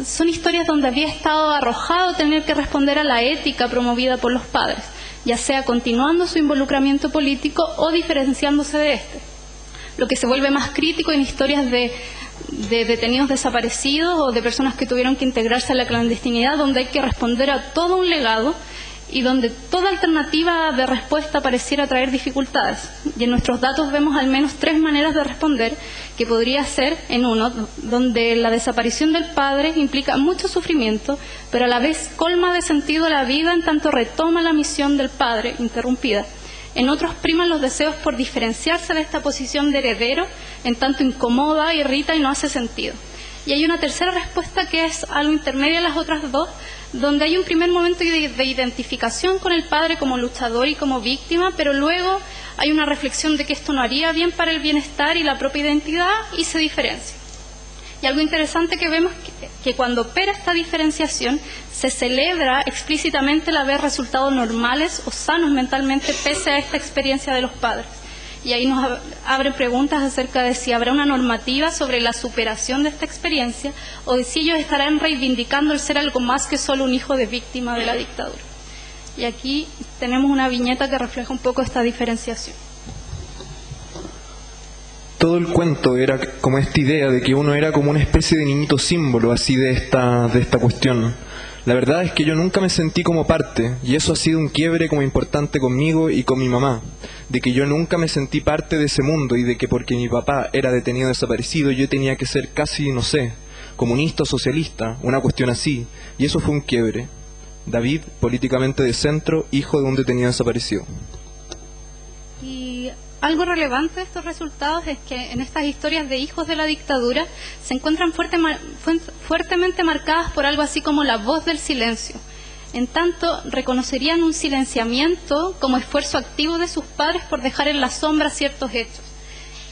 son historias donde había estado arrojado tener que responder a la ética promovida por los padres, ya sea continuando su involucramiento político o diferenciándose de este. Lo que se vuelve más crítico en historias de detenidos desaparecidos o de personas que tuvieron que integrarse a la clandestinidad, donde hay que responder a todo un legado y donde toda alternativa de respuesta pareciera traer dificultades. Y en nuestros datos vemos al menos 3 maneras de responder, que podría ser, en uno, donde la desaparición del padre implica mucho sufrimiento, pero a la vez colma de sentido la vida en tanto retoma la misión del padre interrumpida. En otros priman los deseos por diferenciarse de esta posición de heredero, en tanto incomoda, irrita y no hace sentido. Y hay una tercera respuesta que es algo intermedia a las otras dos, donde hay un primer momento de identificación con el padre como luchador y como víctima, pero luego hay una reflexión de que esto no haría bien para el bienestar y la propia identidad y se diferencia. Y algo interesante que vemos que cuando opera esta diferenciación se celebra explícitamente el haber resultado normales o sanos mentalmente pese a esta experiencia de los padres. y ahí nos abre preguntas acerca de si habrá una normativa sobre la superación de esta experiencia o de si ellos estarán reivindicando el ser algo más que solo un hijo de víctima de la dictadura. Y aquí tenemos una viñeta que refleja un poco esta diferenciación. Todo el cuento era como esta idea de que uno era como una especie de niñito símbolo así de esta cuestión. La verdad es que yo nunca me sentí como parte, y eso ha sido un quiebre como importante conmigo y con mi mamá, de que yo nunca me sentí parte de ese mundo y de que porque mi papá era detenido desaparecido yo tenía que ser casi, no sé, comunista o socialista, una cuestión así, y eso fue un quiebre. David, políticamente de centro, hijo de un detenido desaparecido. Y algo relevante de estos resultados es que en estas historias de hijos de la dictadura se encuentran fuertemente marcadas por algo así como la voz del silencio. En tanto, reconocerían un silenciamiento como esfuerzo activo de sus padres por dejar en la sombra ciertos hechos.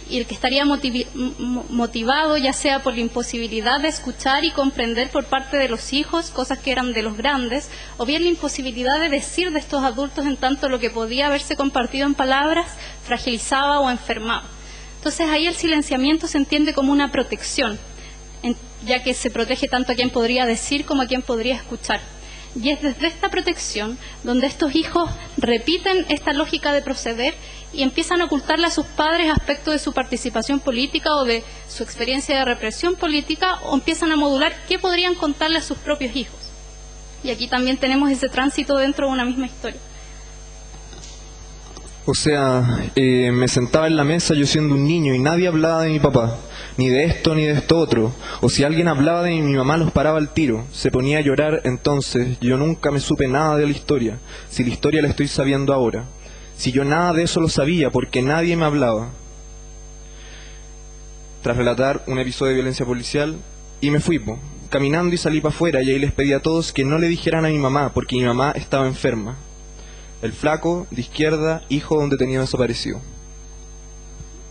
Y el que estaría motivado ya sea por la imposibilidad de escuchar y comprender por parte de los hijos cosas que eran de los grandes, o bien la imposibilidad de decir de estos adultos en tanto lo que podía haberse compartido en palabras fragilizaba o enfermaba. Entonces ahí el silenciamiento se entiende como una protección, ya que se protege tanto a quien podría decir como a quien podría escuchar. Y es desde esta protección donde estos hijos repiten esta lógica de proceder y empiezan a ocultarle a sus padres aspectos de su participación política o de su experiencia de represión política, o empiezan a modular qué podrían contarle a sus propios hijos. Y aquí también tenemos ese tránsito dentro de una misma historia. O sea, me sentaba en la mesa yo siendo un niño y nadie hablaba de mi papá, ni de esto ni de esto otro. O si alguien hablaba de mi mamá los paraba al tiro, se ponía a llorar. Entonces yo nunca me supe nada de la historia, si la historia la estoy sabiendo ahora. Si yo nada de eso lo sabía porque nadie me hablaba. Tras relatar un episodio de violencia policial, y me fui, caminando y salí para afuera, y ahí les pedí a todos que no le dijeran a mi mamá porque mi mamá estaba enferma. El flaco, de izquierda, hijo de un detenido desaparecido.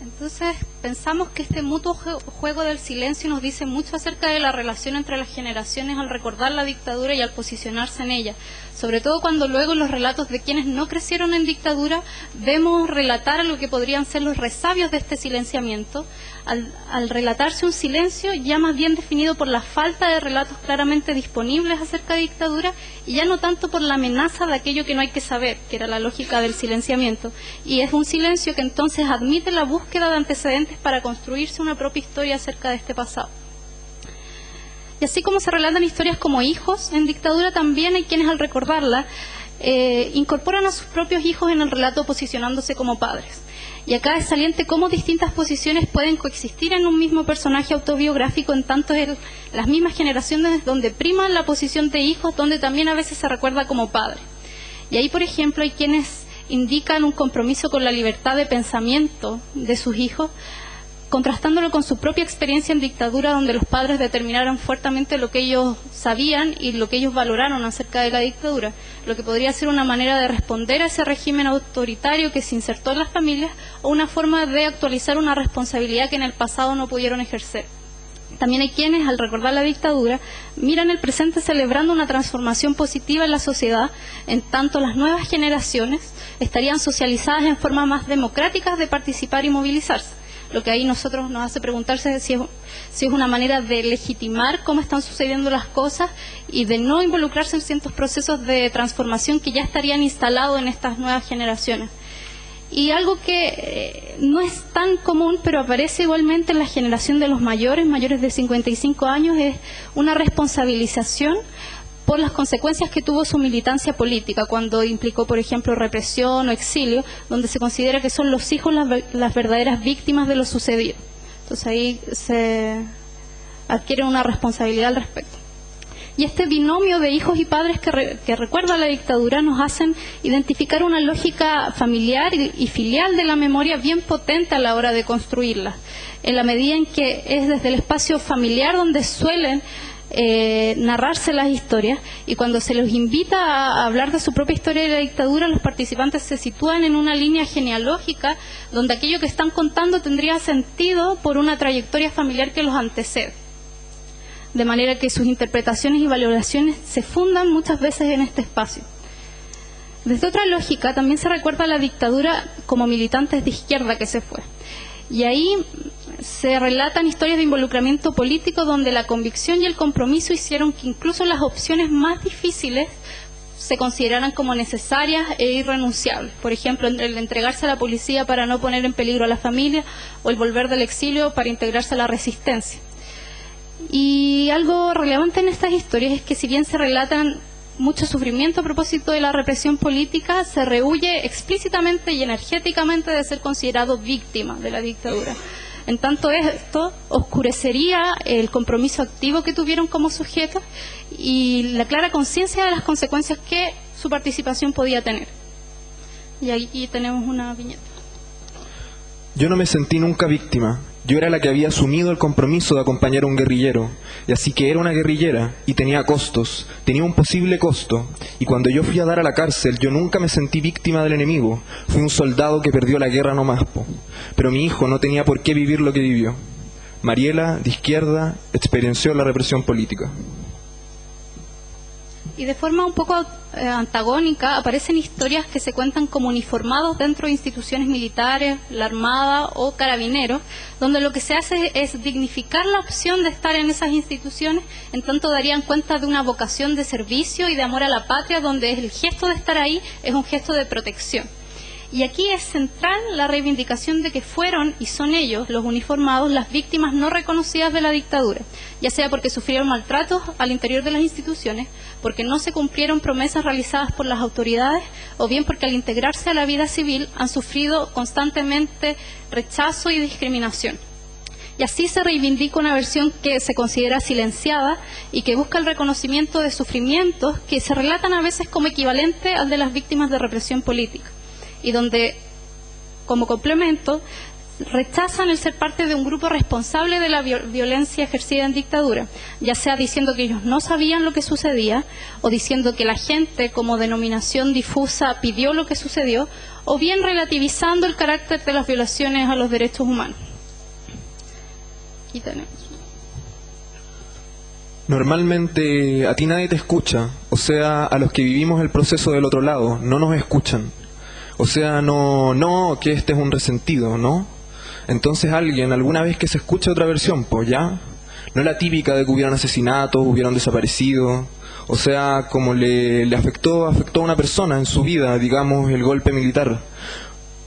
Entonces pensamos que este mutuo juego del silencio nos dice mucho acerca de la relación entre las generaciones al recordar la dictadura y al posicionarse en ella, sobre todo cuando luego en los relatos de quienes no crecieron en dictadura vemos relatar a lo que podrían ser los resabios de este silenciamiento, al relatarse un silencio ya más bien definido por la falta de relatos claramente disponibles acerca de dictadura y ya no tanto por la amenaza de aquello que no hay que saber, que era la lógica del silenciamiento, y es un silencio que entonces admite la búsqueda de antecedentes para construirse una propia historia acerca de este pasado. Y así como se relatan historias como hijos en dictadura, también hay quienes al recordarla incorporan a sus propios hijos en el relato posicionándose como padres. Y acá es saliente cómo distintas posiciones pueden coexistir en un mismo personaje autobiográfico, en tanto es las mismas generaciones donde prima la posición de hijos, donde también a veces se recuerda como padre. Y ahí, por ejemplo, hay quienes indican un compromiso con la libertad de pensamiento de sus hijos, contrastándolo con su propia experiencia en dictadura, donde los padres determinaron fuertemente lo que ellos sabían y lo que ellos valoraron acerca de la dictadura, lo que podría ser una manera de responder a ese régimen autoritario que se insertó en las familias, o una forma de actualizar una responsabilidad que en el pasado no pudieron ejercer. También hay quienes, al recordar la dictadura, miran el presente celebrando una transformación positiva en la sociedad, en tanto las nuevas generaciones estarían socializadas en formas más democráticas de participar y movilizarse. Lo que ahí nosotros nos hace preguntarse si es una manera de legitimar cómo están sucediendo las cosas y de no involucrarse en ciertos procesos de transformación que ya estarían instalados en estas nuevas generaciones. Y algo que no es tan común, pero aparece igualmente en la generación de los mayores de 55 años, es una responsabilización por las consecuencias que tuvo su militancia política, cuando implicó, por ejemplo, represión o exilio, donde se considera que son los hijos las verdaderas víctimas de lo sucedido. Entonces ahí se adquiere una responsabilidad al respecto. Y este binomio de hijos y padres que recuerda la dictadura nos hacen identificar una lógica familiar y filial de la memoria bien potente a la hora de construirla, en la medida en que es desde el espacio familiar donde suelen narrarse las historias, y cuando se los invita a hablar de su propia historia de la dictadura, los participantes se sitúan en una línea genealógica donde aquello que están contando tendría sentido por una trayectoria familiar que los antecede, de manera que sus interpretaciones y valoraciones se fundan muchas veces en este espacio. Desde otra lógica, también se recuerda a la dictadura como militantes de izquierda que se fue. Y ahí se relatan historias de involucramiento político donde la convicción y el compromiso hicieron que incluso las opciones más difíciles se consideraran como necesarias e irrenunciables. Por ejemplo, el entregarse a la policía para no poner en peligro a la familia o el volver del exilio para integrarse a la resistencia. Y algo relevante en estas historias es que si bien se relatan mucho sufrimiento a propósito de la represión política, se rehúye explícitamente y energéticamente de ser considerado víctima de la dictadura. En tanto, esto oscurecería el compromiso activo que tuvieron como sujetos y la clara conciencia de las consecuencias que su participación podía tener. Y aquí tenemos una viñeta. Yo no me sentí nunca víctima. Yo era la que había asumido el compromiso de acompañar a un guerrillero, y así que era una guerrillera, y tenía costos, tenía un posible costo, y cuando yo fui a dar a la cárcel, yo nunca me sentí víctima del enemigo, fui un soldado que perdió la guerra nomás, pero mi hijo no tenía por qué vivir lo que vivió. Mariela, de izquierda, experienció la represión política. Y de forma un poco antagónica aparecen historias que se cuentan como uniformados dentro de instituciones militares, la Armada o Carabineros, donde lo que se hace es dignificar la opción de estar en esas instituciones, en tanto darían cuenta de una vocación de servicio y de amor a la patria, donde el gesto de estar ahí es un gesto de protección. Y aquí es central la reivindicación de que fueron y son ellos, los uniformados, las víctimas no reconocidas de la dictadura, ya sea porque sufrieron maltratos al interior de las instituciones, porque no se cumplieron promesas realizadas por las autoridades, o bien porque al integrarse a la vida civil han sufrido constantemente rechazo y discriminación. Y así se reivindica una versión que se considera silenciada y que busca el reconocimiento de sufrimientos que se relatan a veces como equivalente al de las víctimas de represión política, y donde, como complemento, rechazan el ser parte de un grupo responsable de la violencia ejercida en dictadura, ya sea diciendo que ellos no sabían lo que sucedía, o diciendo que la gente, como denominación difusa, pidió lo que sucedió, o bien relativizando el carácter de las violaciones a los derechos humanos. Aquí tenemos. Normalmente a ti nadie te escucha, o sea, a los que vivimos el proceso del otro lado, no nos escuchan. O sea, no, que este es un resentido, ¿no? Entonces alguien, alguna vez que se escucha otra versión, pues ya, no la típica de que hubieran asesinatos, hubieran desaparecido, o sea, como le afectó a una persona en su vida, digamos, el golpe militar.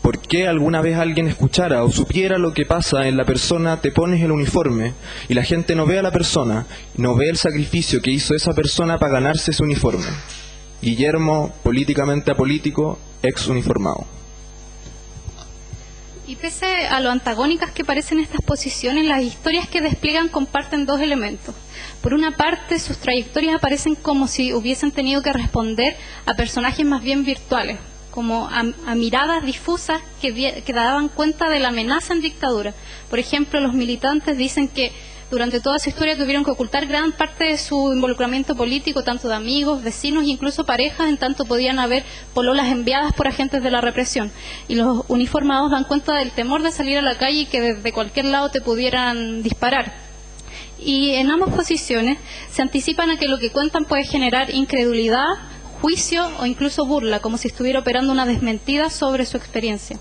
¿Por qué alguna vez alguien escuchara o supiera lo que pasa en la persona, te pones el uniforme y la gente no ve a la persona, no ve el sacrificio que hizo esa persona para ganarse ese uniforme? Guillermo, políticamente apolítico, ex uniformado. Y pese a lo antagónicas que parecen estas posiciones, las historias que despliegan comparten dos elementos. Por una parte, sus trayectorias aparecen como si hubiesen tenido que responder a personajes más bien virtuales, como a miradas difusas que daban cuenta de la amenaza en dictadura. Por ejemplo, los militantes dicen que durante toda su historia tuvieron que ocultar gran parte de su involucramiento político, tanto de amigos, vecinos e incluso parejas, en tanto podían haber pololas enviadas por agentes de la represión. Y los uniformados dan cuenta del temor de salir a la calle y que desde cualquier lado te pudieran disparar. Y en ambas posiciones se anticipan a que lo que cuentan puede generar incredulidad, juicio o incluso burla, como si estuviera operando una desmentida sobre su experiencia.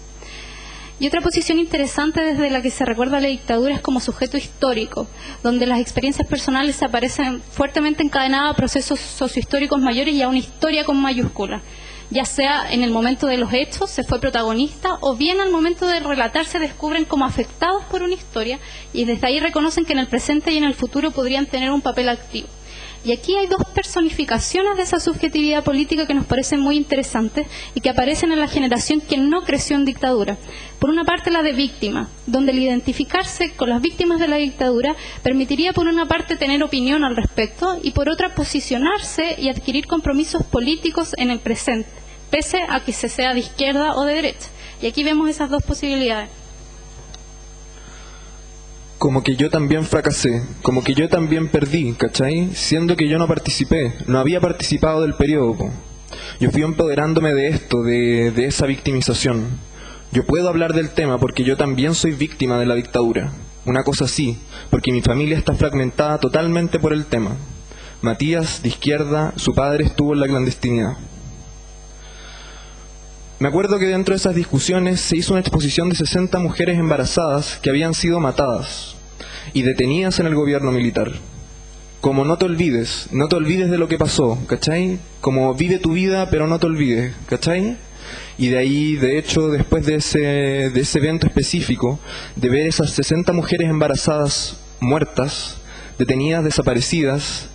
Y otra posición interesante desde la que se recuerda a la dictadura es como sujeto histórico, donde las experiencias personales se aparecen fuertemente encadenadas a procesos sociohistóricos mayores y a una historia con mayúsculas, ya sea en el momento de los hechos se fue protagonista, o bien al momento de relatar se descubren como afectados por una historia y desde ahí reconocen que en el presente y en el futuro podrían tener un papel activo. Y aquí hay dos personificaciones de esa subjetividad política que nos parecen muy interesantes y que aparecen en la generación que no creció en dictadura. Por una parte, la de víctima, donde el identificarse con las víctimas de la dictadura permitiría por una parte tener opinión al respecto y por otra posicionarse y adquirir compromisos políticos en el presente, pese a que se sea de izquierda o de derecha. Y aquí vemos esas dos posibilidades. Como que yo también fracasé, como que yo también perdí, ¿cachai? Siendo que yo no participé, no había participado del periodo, po. Yo fui empoderándome de esto, de esa victimización. Yo puedo hablar del tema porque yo también soy víctima de la dictadura. Una cosa así, porque mi familia está fragmentada totalmente por el tema. Matías, de izquierda, su padre estuvo en la clandestinidad. Me acuerdo que dentro de esas discusiones se hizo una exposición de 60 mujeres embarazadas que habían sido matadas y detenidas en el gobierno militar. Como no te olvides de lo que pasó, ¿cachai? Como vive tu vida, pero no te olvides, ¿cachai? Y de ahí, de hecho, después de ese evento específico, de ver esas 60 mujeres embarazadas muertas, detenidas, desaparecidas,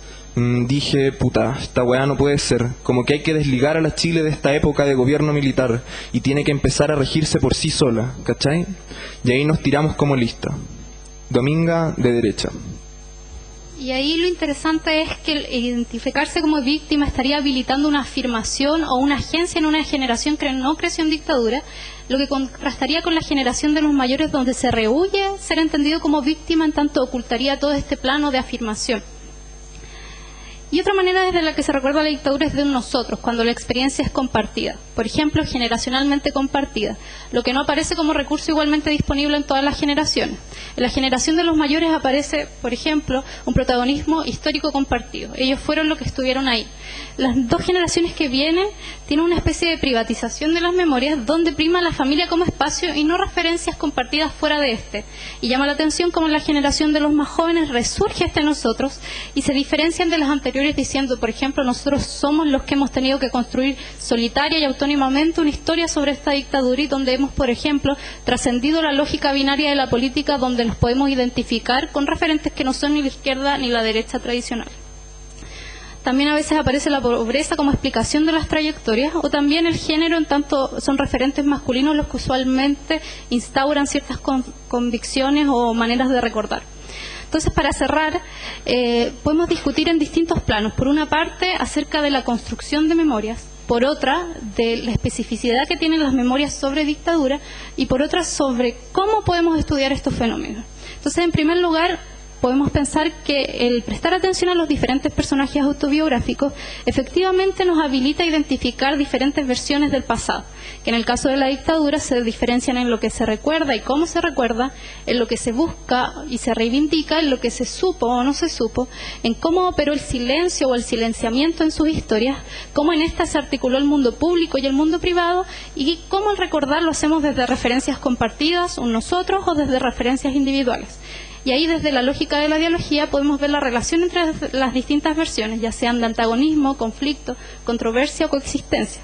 dije, puta, esta weá no puede ser. Como que hay que desligar a la Chile de esta época de gobierno militar y tiene que empezar a regirse por sí sola, ¿cachai? Y ahí nos tiramos como lista. Dominga de derecha. Y ahí lo interesante es que el identificarse como víctima estaría habilitando una afirmación o una agencia en una generación que no creció en dictadura, lo que contrastaría con la generación de los mayores, donde se rehúye ser entendido como víctima, en tanto ocultaría todo este plano de afirmación. Y otra manera desde la que se recuerda la dictadura es de nosotros, cuando la experiencia es compartida. Por ejemplo, generacionalmente compartida, lo que no aparece como recurso igualmente disponible en todas las generaciones. En la generación de los mayores aparece, por ejemplo, un protagonismo histórico compartido. Ellos fueron los que estuvieron ahí. Las dos generaciones que vienen tienen una especie de privatización de las memorias, donde prima la familia como espacio y no referencias compartidas fuera de este. Y llama la atención cómo en la generación de los más jóvenes resurge este nosotros y se diferencian de las anteriores, diciendo, por ejemplo, nosotros somos los que hemos tenido que construir solitaria y autónomamente una historia sobre esta dictadura, y donde hemos, por ejemplo, trascendido la lógica binaria de la política, donde nos podemos identificar con referentes que no son ni la izquierda ni la derecha tradicional. También a veces aparece la pobreza como explicación de las trayectorias, o también el género, en tanto son referentes masculinos los que usualmente instauran ciertas convicciones o maneras de recordar. Entonces, para cerrar, podemos discutir en distintos planos. Por una parte, acerca de la construcción de memorias. Por otra, de la especificidad que tienen las memorias sobre dictadura. Y por otra, sobre cómo podemos estudiar estos fenómenos. Entonces, en primer lugar, podemos pensar que el prestar atención a los diferentes personajes autobiográficos efectivamente nos habilita a identificar diferentes versiones del pasado, que en el caso de la dictadura se diferencian en lo que se recuerda y cómo se recuerda, en lo que se busca y se reivindica, en lo que se supo o no se supo, en cómo operó el silencio o el silenciamiento en sus historias, cómo en esta se articuló el mundo público y el mundo privado, y cómo al recordar lo hacemos desde referencias compartidas, un nosotros, o desde referencias individuales. Y ahí, desde la lógica de la dialogía, podemos ver la relación entre las distintas versiones, ya sean de antagonismo, conflicto, controversia o coexistencia.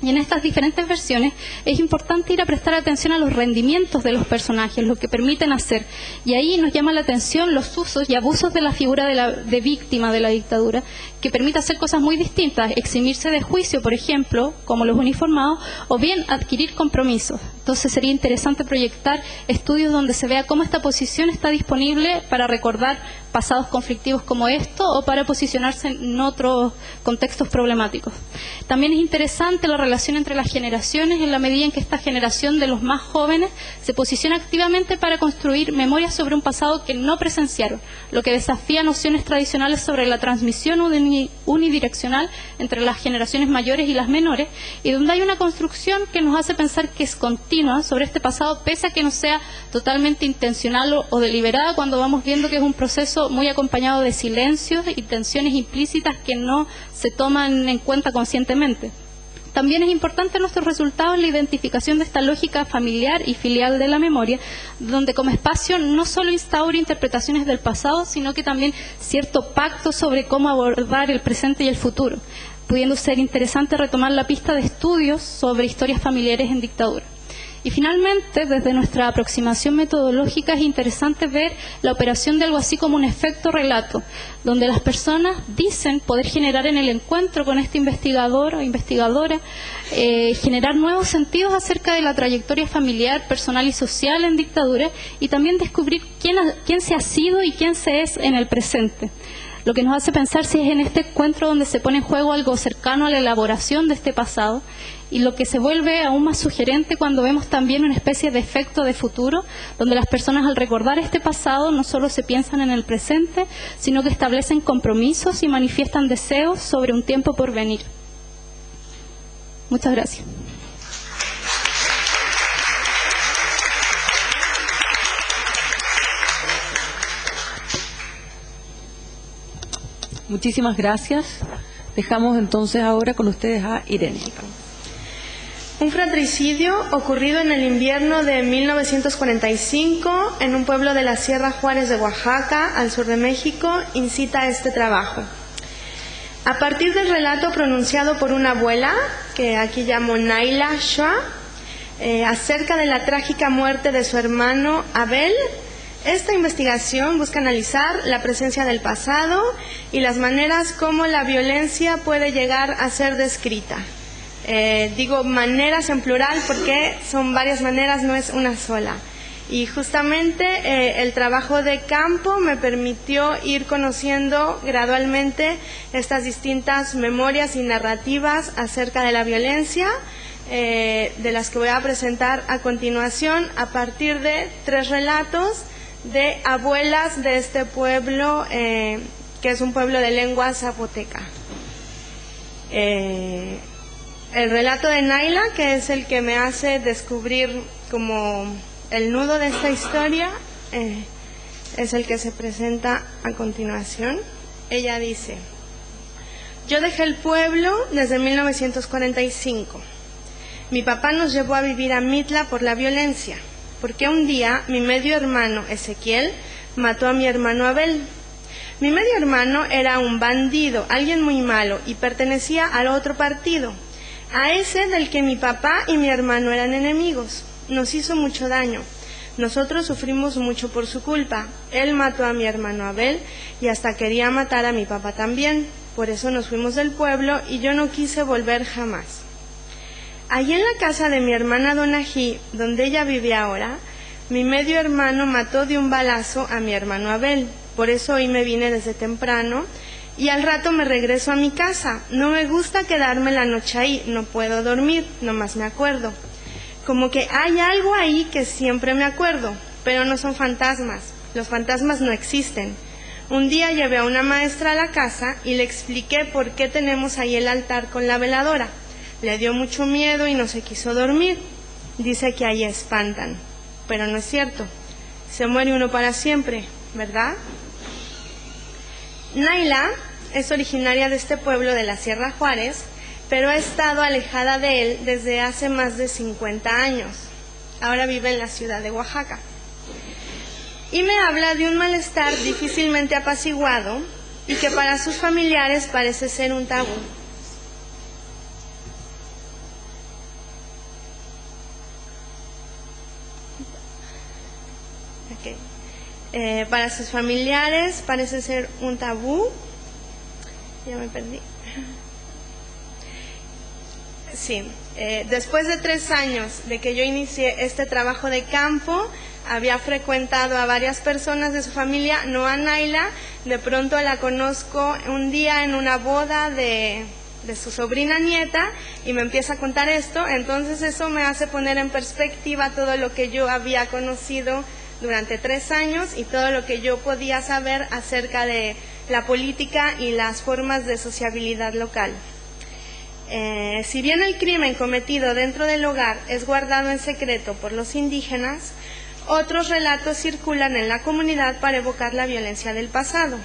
Y en estas diferentes versiones es importante ir a prestar atención a los rendimientos de los personajes, lo que permiten hacer. Y ahí nos llama la atención los usos y abusos de la figura de víctima de la dictadura, que permite hacer cosas muy distintas: eximirse de juicio, por ejemplo, como los uniformados, o bien adquirir compromisos. Entonces sería interesante proyectar estudios donde se vea cómo esta posición está disponible para recordar pasados conflictivos como esto, o para posicionarse en otros contextos problemáticos. También es interesante la relación entre las generaciones, en la medida en que esta generación de los más jóvenes se posiciona activamente para construir memorias sobre un pasado que no presenciaron, lo que desafía nociones tradicionales sobre la transmisión unidireccional entre las generaciones mayores y las menores, y donde hay una construcción que nos hace pensar que es continua sobre este pasado, pese a que no sea totalmente intencional o deliberada, cuando vamos viendo que es un proceso muy acompañado de silencios y tensiones implícitas que no se toman en cuenta conscientemente. También es importante en nuestros resultados la identificación de esta lógica familiar y filial de la memoria, donde como espacio no solo instaura interpretaciones del pasado, sino que también cierto pacto sobre cómo abordar el presente y el futuro, pudiendo ser interesante retomar la pista de estudios sobre historias familiares en dictadura. Y finalmente, desde nuestra aproximación metodológica, es interesante ver la operación de algo así como un efecto relato, donde las personas dicen poder generar en el encuentro con este investigador o investigadora, generar nuevos sentidos acerca de la trayectoria familiar, personal y social en dictadura, y también descubrir quién se ha sido y quién se es en el presente. Lo que nos hace pensar si es en este encuentro donde se pone en juego algo cercano a la elaboración de este pasado, y lo que se vuelve aún más sugerente cuando vemos también una especie de efecto de futuro, donde las personas al recordar este pasado no solo se piensan en el presente, sino que establecen compromisos y manifiestan deseos sobre un tiempo por venir. Muchas gracias. Muchísimas gracias. Dejamos entonces ahora con ustedes a Irene. Un fratricidio ocurrido en el invierno de 1945 en un pueblo de la Sierra Juárez de Oaxaca, al sur de México, incita a este trabajo. A partir del relato pronunciado por una abuela, que aquí llamo Naila Shah, acerca de la trágica muerte de su hermano Abel, esta investigación busca analizar la presencia del pasado y las maneras como la violencia puede llegar a ser descrita. Digo maneras en plural porque son varias maneras, no es una sola. Y justamente el trabajo de campo me permitió ir conociendo gradualmente estas distintas memorias y narrativas acerca de la violencia, de las que voy a presentar a continuación a partir de 3 relatos de abuelas de este pueblo, que es un pueblo de lengua zapoteca. El relato de Naila, que es el que me hace descubrir como el nudo de esta historia, es el que se presenta a continuación. Ella dice: yo dejé el pueblo desde 1945. Mi papá nos llevó a vivir a Mitla por la violencia, porque un día mi medio hermano Ezequiel mató a mi hermano Abel. Mi medio hermano era un bandido, alguien muy malo, y pertenecía al otro partido, a ese del que mi papá y mi hermano eran enemigos. Nos hizo mucho daño. Nosotros sufrimos mucho por su culpa. Él mató a mi hermano Abel y hasta quería matar a mi papá también. Por eso nos fuimos del pueblo y yo no quise volver jamás. Allí en la casa de mi hermana Donají, donde ella vive ahora, mi medio hermano mató de un balazo a mi hermano Abel. Por eso hoy me vine desde temprano y al rato me regreso a mi casa. No me gusta quedarme la noche ahí, no puedo dormir, nomás me acuerdo. Como que hay algo ahí que siempre me acuerdo, pero no son fantasmas. Los fantasmas no existen. Un día llevé a una maestra a la casa y le expliqué por qué tenemos ahí el altar con la veladora. Le dio mucho miedo y no se quiso dormir. Dice que ahí espantan, pero no es cierto. Se muere uno para siempre, ¿verdad? Naila es originaria de este pueblo de la Sierra Juárez, pero ha estado alejada de él desde hace más de 50 años. Ahora vive en la ciudad de Oaxaca. Y me habla de un malestar difícilmente apaciguado y que para sus familiares parece ser un tabú. Para sus familiares parece ser un tabú. Ya me perdí. Sí, después de 3 años de que yo inicié este trabajo de campo, había frecuentado a varias personas de su familia, no a Naila. De pronto la conozco un día en una boda de su sobrina nieta y me empieza a contar esto. Entonces eso me hace poner en perspectiva todo lo que yo había conocido durante 3 años y todo lo que yo podía saber acerca de la política y las formas de sociabilidad local. Si bien el crimen cometido dentro del hogar es guardado en secreto por los indígenas, otros relatos circulan en la comunidad para evocar la violencia del pasado.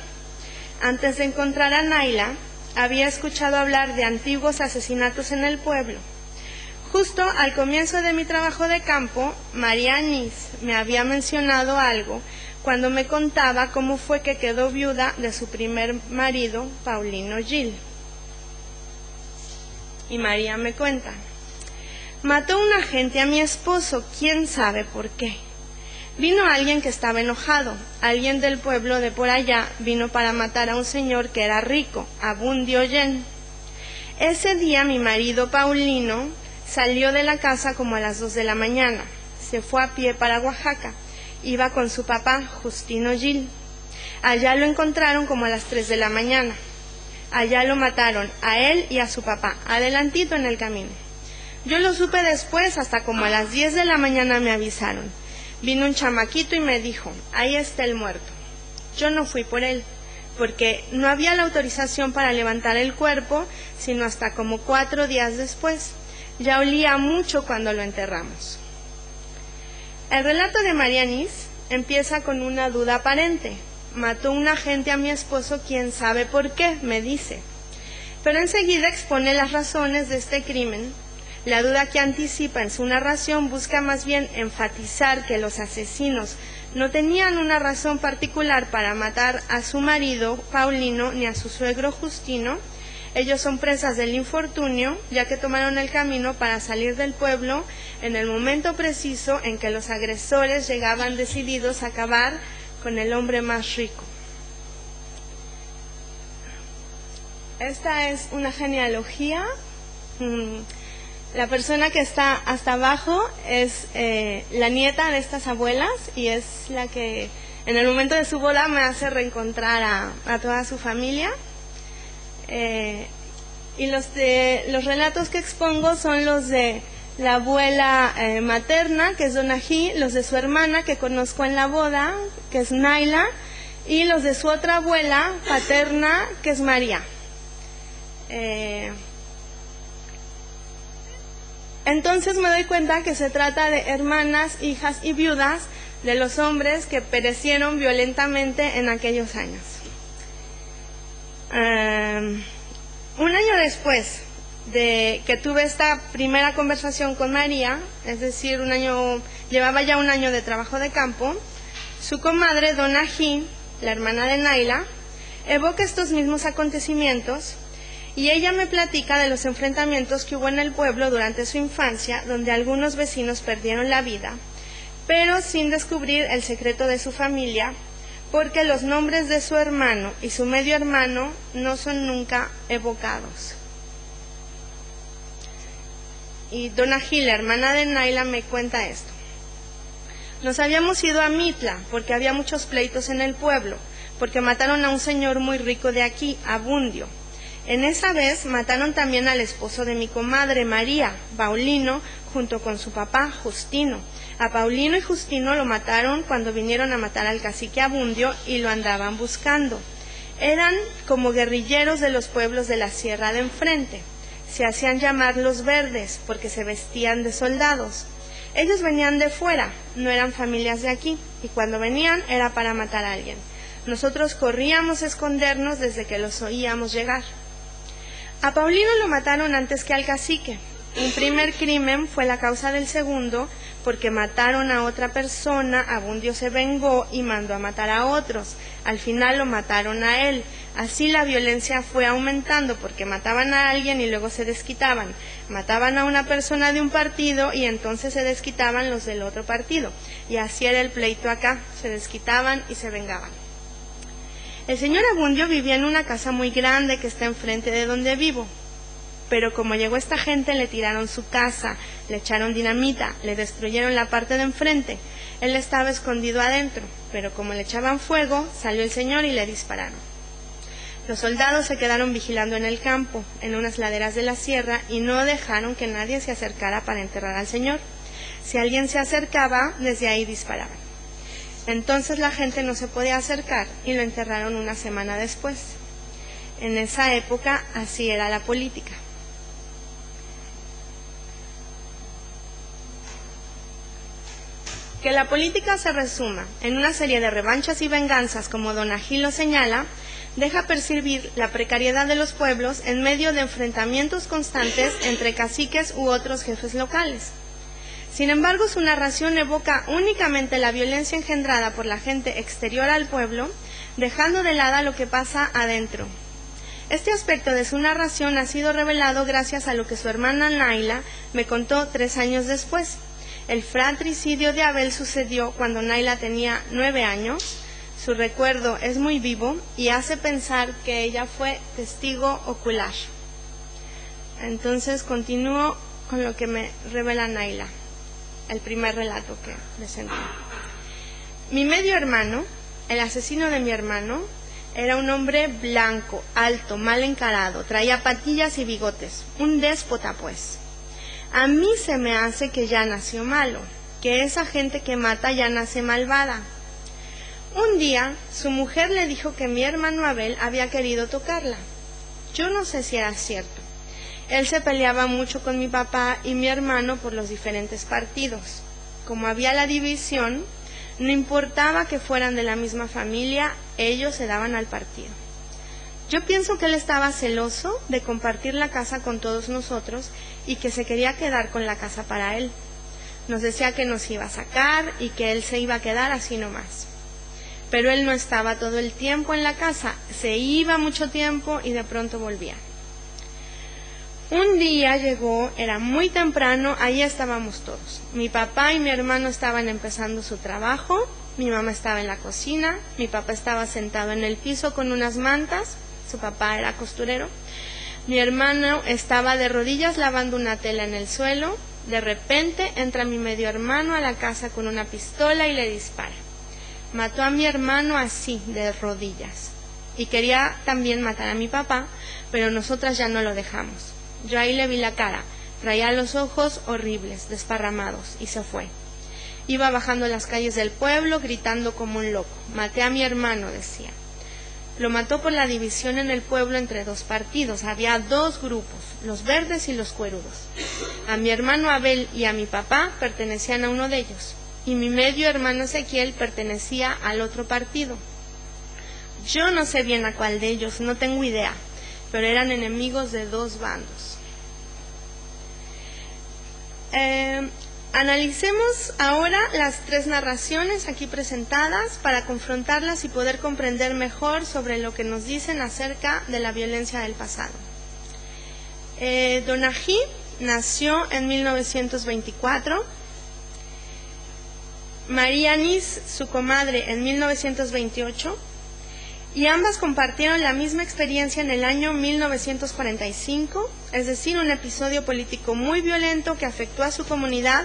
Antes de encontrar a Naila, había escuchado hablar de antiguos asesinatos en el pueblo. Justo al comienzo de mi trabajo de campo, María Anís me había mencionado algo cuando me contaba cómo fue que quedó viuda de su primer marido, Paulino Gil. Y María me cuenta: mató un agente a mi esposo, quién sabe por qué. Vino alguien que estaba enojado, alguien del pueblo de por allá vino para matar a un señor que era rico, Abun Dioyen. Ese día mi marido Paulino salió de la casa como a las 2 de la mañana, se fue a pie para Oaxaca, iba con su papá, Justino Gil. Allá lo encontraron como a las 3 de la mañana. Allá lo mataron, a él y a su papá, adelantito en el camino. Yo lo supe después, hasta como a las 10 de la mañana me avisaron. Vino un chamaquito y me dijo: ahí está el muerto. Yo no fui por él, porque no había la autorización para levantar el cuerpo, sino hasta como 4 días después. Ya olía mucho cuando lo enterramos. El relato de María Anís empieza con una duda aparente. Mató un agente a mi esposo, quién sabe por qué, me dice. Pero enseguida expone las razones de este crimen, La duda que anticipa en su narración busca más bien enfatizar que los asesinos no tenían una razón particular para matar a su marido Paulino ni a su suegro Justino. Ellos son presas del infortunio, ya que tomaron el camino para salir del pueblo en el momento preciso en que los agresores llegaban decididos a acabar con el hombre más rico. Esta es una genealogía. La persona que está hasta abajo es la nieta de estas abuelas y es la que en el momento de su boda me hace reencontrar a toda su familia. Y los relatos que expongo son los de la abuela materna, que es Donají, los de su hermana, que conozco en la boda, que es Naila, y los de su otra abuela paterna, que es María. Entonces me doy cuenta que se trata de hermanas, hijas y viudas de los hombres que perecieron violentamente en aquellos años. Un año después de que tuve esta primera conversación con María, es decir, llevaba ya un año de trabajo de campo, su comadre Donají, la hermana de Naila, evoca estos mismos acontecimientos y ella me platica de los enfrentamientos que hubo en el pueblo durante su infancia, donde algunos vecinos perdieron la vida, pero sin descubrir el secreto de su familia, porque los nombres de su hermano y su medio hermano no son nunca evocados. Y Donají, la hermana de Naila, me cuenta esto. Nos habíamos ido a Mitla porque había muchos pleitos en el pueblo, porque mataron a un señor muy rico de aquí, Abundio. En esa vez mataron también al esposo de mi comadre María, Paulino, junto con su papá, Justino. A Paulino y Justino lo mataron cuando vinieron a matar al cacique Abundio y lo andaban buscando. Eran como guerrilleros de los pueblos de la sierra de enfrente. Se hacían llamar los verdes porque se vestían de soldados. Ellos venían de fuera, no eran familias de aquí, y cuando venían era para matar a alguien. Nosotros corríamos a escondernos desde que los oíamos llegar. A Paulino lo mataron antes que al cacique. Un primer crimen fue la causa del segundo, porque mataron a otra persona, Abundio se vengó y mandó a matar a otros. Al final lo mataron a él. Así la violencia fue aumentando, porque mataban a alguien y luego se desquitaban. Mataban a una persona de un partido y entonces se desquitaban los del otro partido. Y así era el pleito acá, se desquitaban y se vengaban. El señor Abundio vivía en una casa muy grande que está enfrente de donde vivo. Pero como llegó esta gente, le tiraron su casa, le echaron dinamita, le destruyeron la parte de enfrente. Él estaba escondido adentro, pero como le echaban fuego, salió el señor y le dispararon. Los soldados se quedaron vigilando en el campo, en unas laderas de la sierra, y no dejaron que nadie se acercara para enterrar al señor. Si alguien se acercaba, desde ahí disparaban. Entonces la gente no se podía acercar y lo enterraron una semana después. En esa época así era la política. Que la política se resuma en una serie de revanchas y venganzas, como Donají lo señala, deja percibir la precariedad de los pueblos en medio de enfrentamientos constantes entre caciques u otros jefes locales. Sin embargo, su narración evoca únicamente la violencia engendrada por la gente exterior al pueblo, dejando de lado lo que pasa adentro. Este aspecto de su narración ha sido revelado gracias a lo que su hermana Naila me contó 3 años después. El fratricidio de Abel sucedió cuando Naila tenía 9 años. Su recuerdo es muy vivo y hace pensar que ella fue testigo ocular. Entonces continúo con lo que me revela Naila, el primer relato que presenté. Mi medio hermano, el asesino de mi hermano, era un hombre blanco, alto, mal encarado, traía patillas y bigotes, un déspota pues. A mí se me hace que ya nació malo, que esa gente que mata ya nace malvada. Un día, su mujer le dijo que mi hermano Abel había querido tocarla. Yo no sé si era cierto. Él se peleaba mucho con mi papá y mi hermano por los diferentes partidos. Como había la división, no importaba que fueran de la misma familia, ellos se daban al partido. Yo pienso que él estaba celoso de compartir la casa con todos nosotros y que se quería quedar con la casa para él. Nos decía que nos iba a sacar y que él se iba a quedar así nomás. Pero él no estaba todo el tiempo en la casa, se iba mucho tiempo y de pronto volvía. Un día llegó, era muy temprano, ahí estábamos todos. Mi papá y mi hermano estaban empezando su trabajo, mi mamá estaba en la cocina, mi papá estaba sentado en el piso con unas mantas, su papá era costurero. Mi hermano estaba de rodillas lavando una tela en el suelo. De repente entra mi medio hermano a la casa con una pistola y le dispara. Mató a mi hermano así, de rodillas. Y quería también matar a mi papá, pero nosotras ya no lo dejamos. Yo ahí le vi la cara, traía los ojos horribles, desparramados, y se fue. Iba bajando las calles del pueblo, gritando como un loco. Maté a mi hermano, decía. Lo mató por la división en el pueblo entre dos partidos. Había dos grupos, los verdes y los cuerudos. A mi hermano Abel y a mi papá pertenecían a uno de ellos, y mi medio hermano Ezequiel pertenecía al otro partido. Yo no sé bien a cuál de ellos, no tengo idea, pero eran enemigos de dos bandos. Analicemos ahora las tres narraciones aquí presentadas para confrontarlas y poder comprender mejor sobre lo que nos dicen acerca de la violencia del pasado. Donají nació en 1924, María Anís, su comadre, en 1928, y ambas compartieron la misma experiencia en el año 1945, es decir, un episodio político muy violento que afectó a su comunidad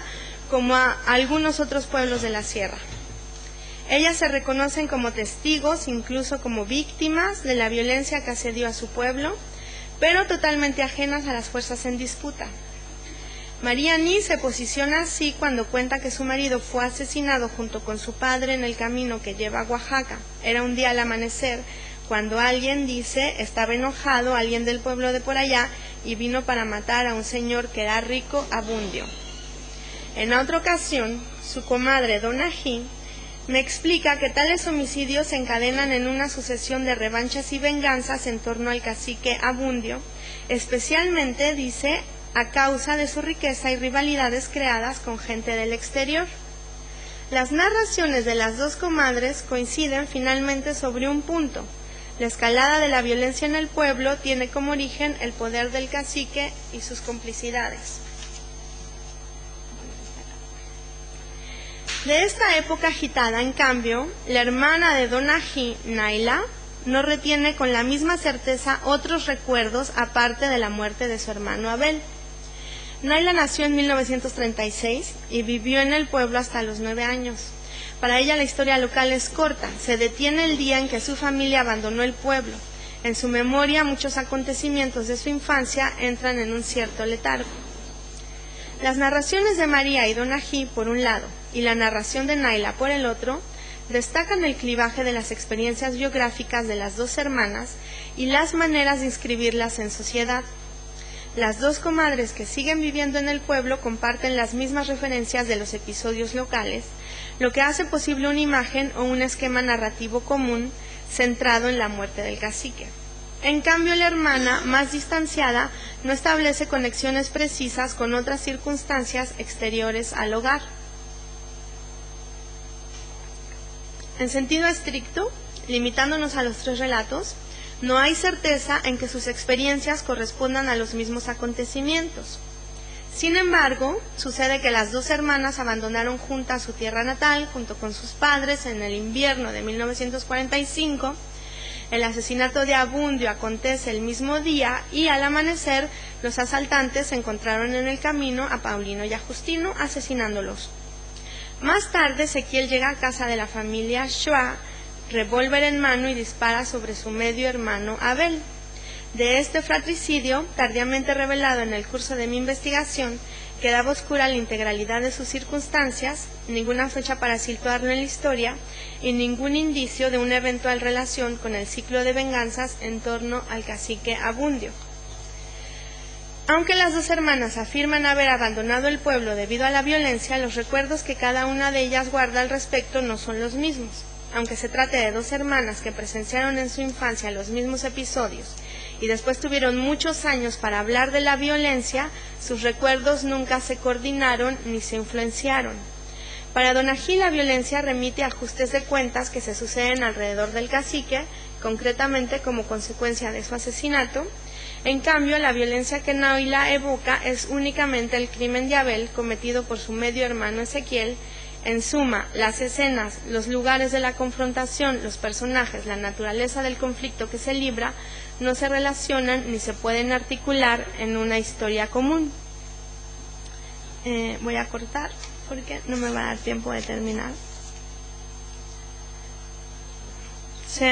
como a algunos otros pueblos de la sierra. Ellas se reconocen como testigos, incluso como víctimas de la violencia que asedió a su pueblo, pero totalmente ajenas a las fuerzas en disputa. María Anís se posiciona así cuando cuenta que su marido fue asesinado junto con su padre en el camino que lleva a Oaxaca. Era un día al amanecer, cuando alguien dice estaba enojado, alguien del pueblo de por allá, y vino para matar a un señor que era rico, Abundio. En otra ocasión, su comadre Donají me explica que tales homicidios se encadenan en una sucesión de revanchas y venganzas en torno al cacique Abundio, especialmente, dice, a causa de su riqueza y rivalidades creadas con gente del exterior. Las narraciones de las dos comadres coinciden finalmente sobre un punto. La escalada de la violencia en el pueblo tiene como origen el poder del cacique y sus complicidades. De esta época agitada, en cambio, la hermana de Donají, Naila, no retiene con la misma certeza otros recuerdos aparte de la muerte de su hermano Abel. Naila nació en 1936 y vivió en el pueblo hasta los 9 años. Para ella la historia local es corta, se detiene el día en que su familia abandonó el pueblo. En su memoria muchos acontecimientos de su infancia entran en un cierto letargo. Las narraciones de María y Donají por un lado y la narración de Naila por el otro destacan el clivaje de las experiencias biográficas de las dos hermanas y las maneras de inscribirlas en sociedad. Las dos comadres que siguen viviendo en el pueblo comparten las mismas referencias de los episodios locales, lo que hace posible una imagen o un esquema narrativo común centrado en la muerte del cacique. En cambio, la hermana, más distanciada, no establece conexiones precisas con otras circunstancias exteriores al hogar. En sentido estricto, limitándonos a los tres relatos, no hay certeza en que sus experiencias correspondan a los mismos acontecimientos. Sin embargo, sucede que las dos hermanas abandonaron juntas su tierra natal junto con sus padres en el invierno de 1945. El asesinato de Abundio acontece el mismo día y al amanecer los asaltantes encontraron en el camino a Paulino y a Justino asesinándolos. Más tarde, Ezequiel llega a casa de la familia Shua, revólver en mano, y dispara sobre su medio hermano Abel. De este fratricidio, tardíamente revelado en el curso de mi investigación, quedaba oscura la integralidad de sus circunstancias, ninguna fecha para situarlo en la historia y ningún indicio de una eventual relación con el ciclo de venganzas en torno al cacique Abundio. Aunque las dos hermanas afirman haber abandonado el pueblo debido a la violencia, los recuerdos que cada una de ellas guarda al respecto no son los mismos. aunque se trate de dos hermanas que presenciaron en su infancia los mismos episodios y después tuvieron muchos años para hablar de la violencia, sus recuerdos nunca se coordinaron ni se influenciaron. Para Donají, la violencia remite a ajustes de cuentas que se suceden alrededor del cacique, concretamente como consecuencia de su asesinato. En cambio, la violencia que Náila evoca es únicamente el crimen de Abel cometido por su medio hermano Ezequiel. En suma, las escenas, los lugares de la confrontación, los personajes, la naturaleza del conflicto que se libra, no se relacionan ni se pueden articular en una historia común. Voy a cortar porque no me va a dar tiempo de terminar. ¿Sí?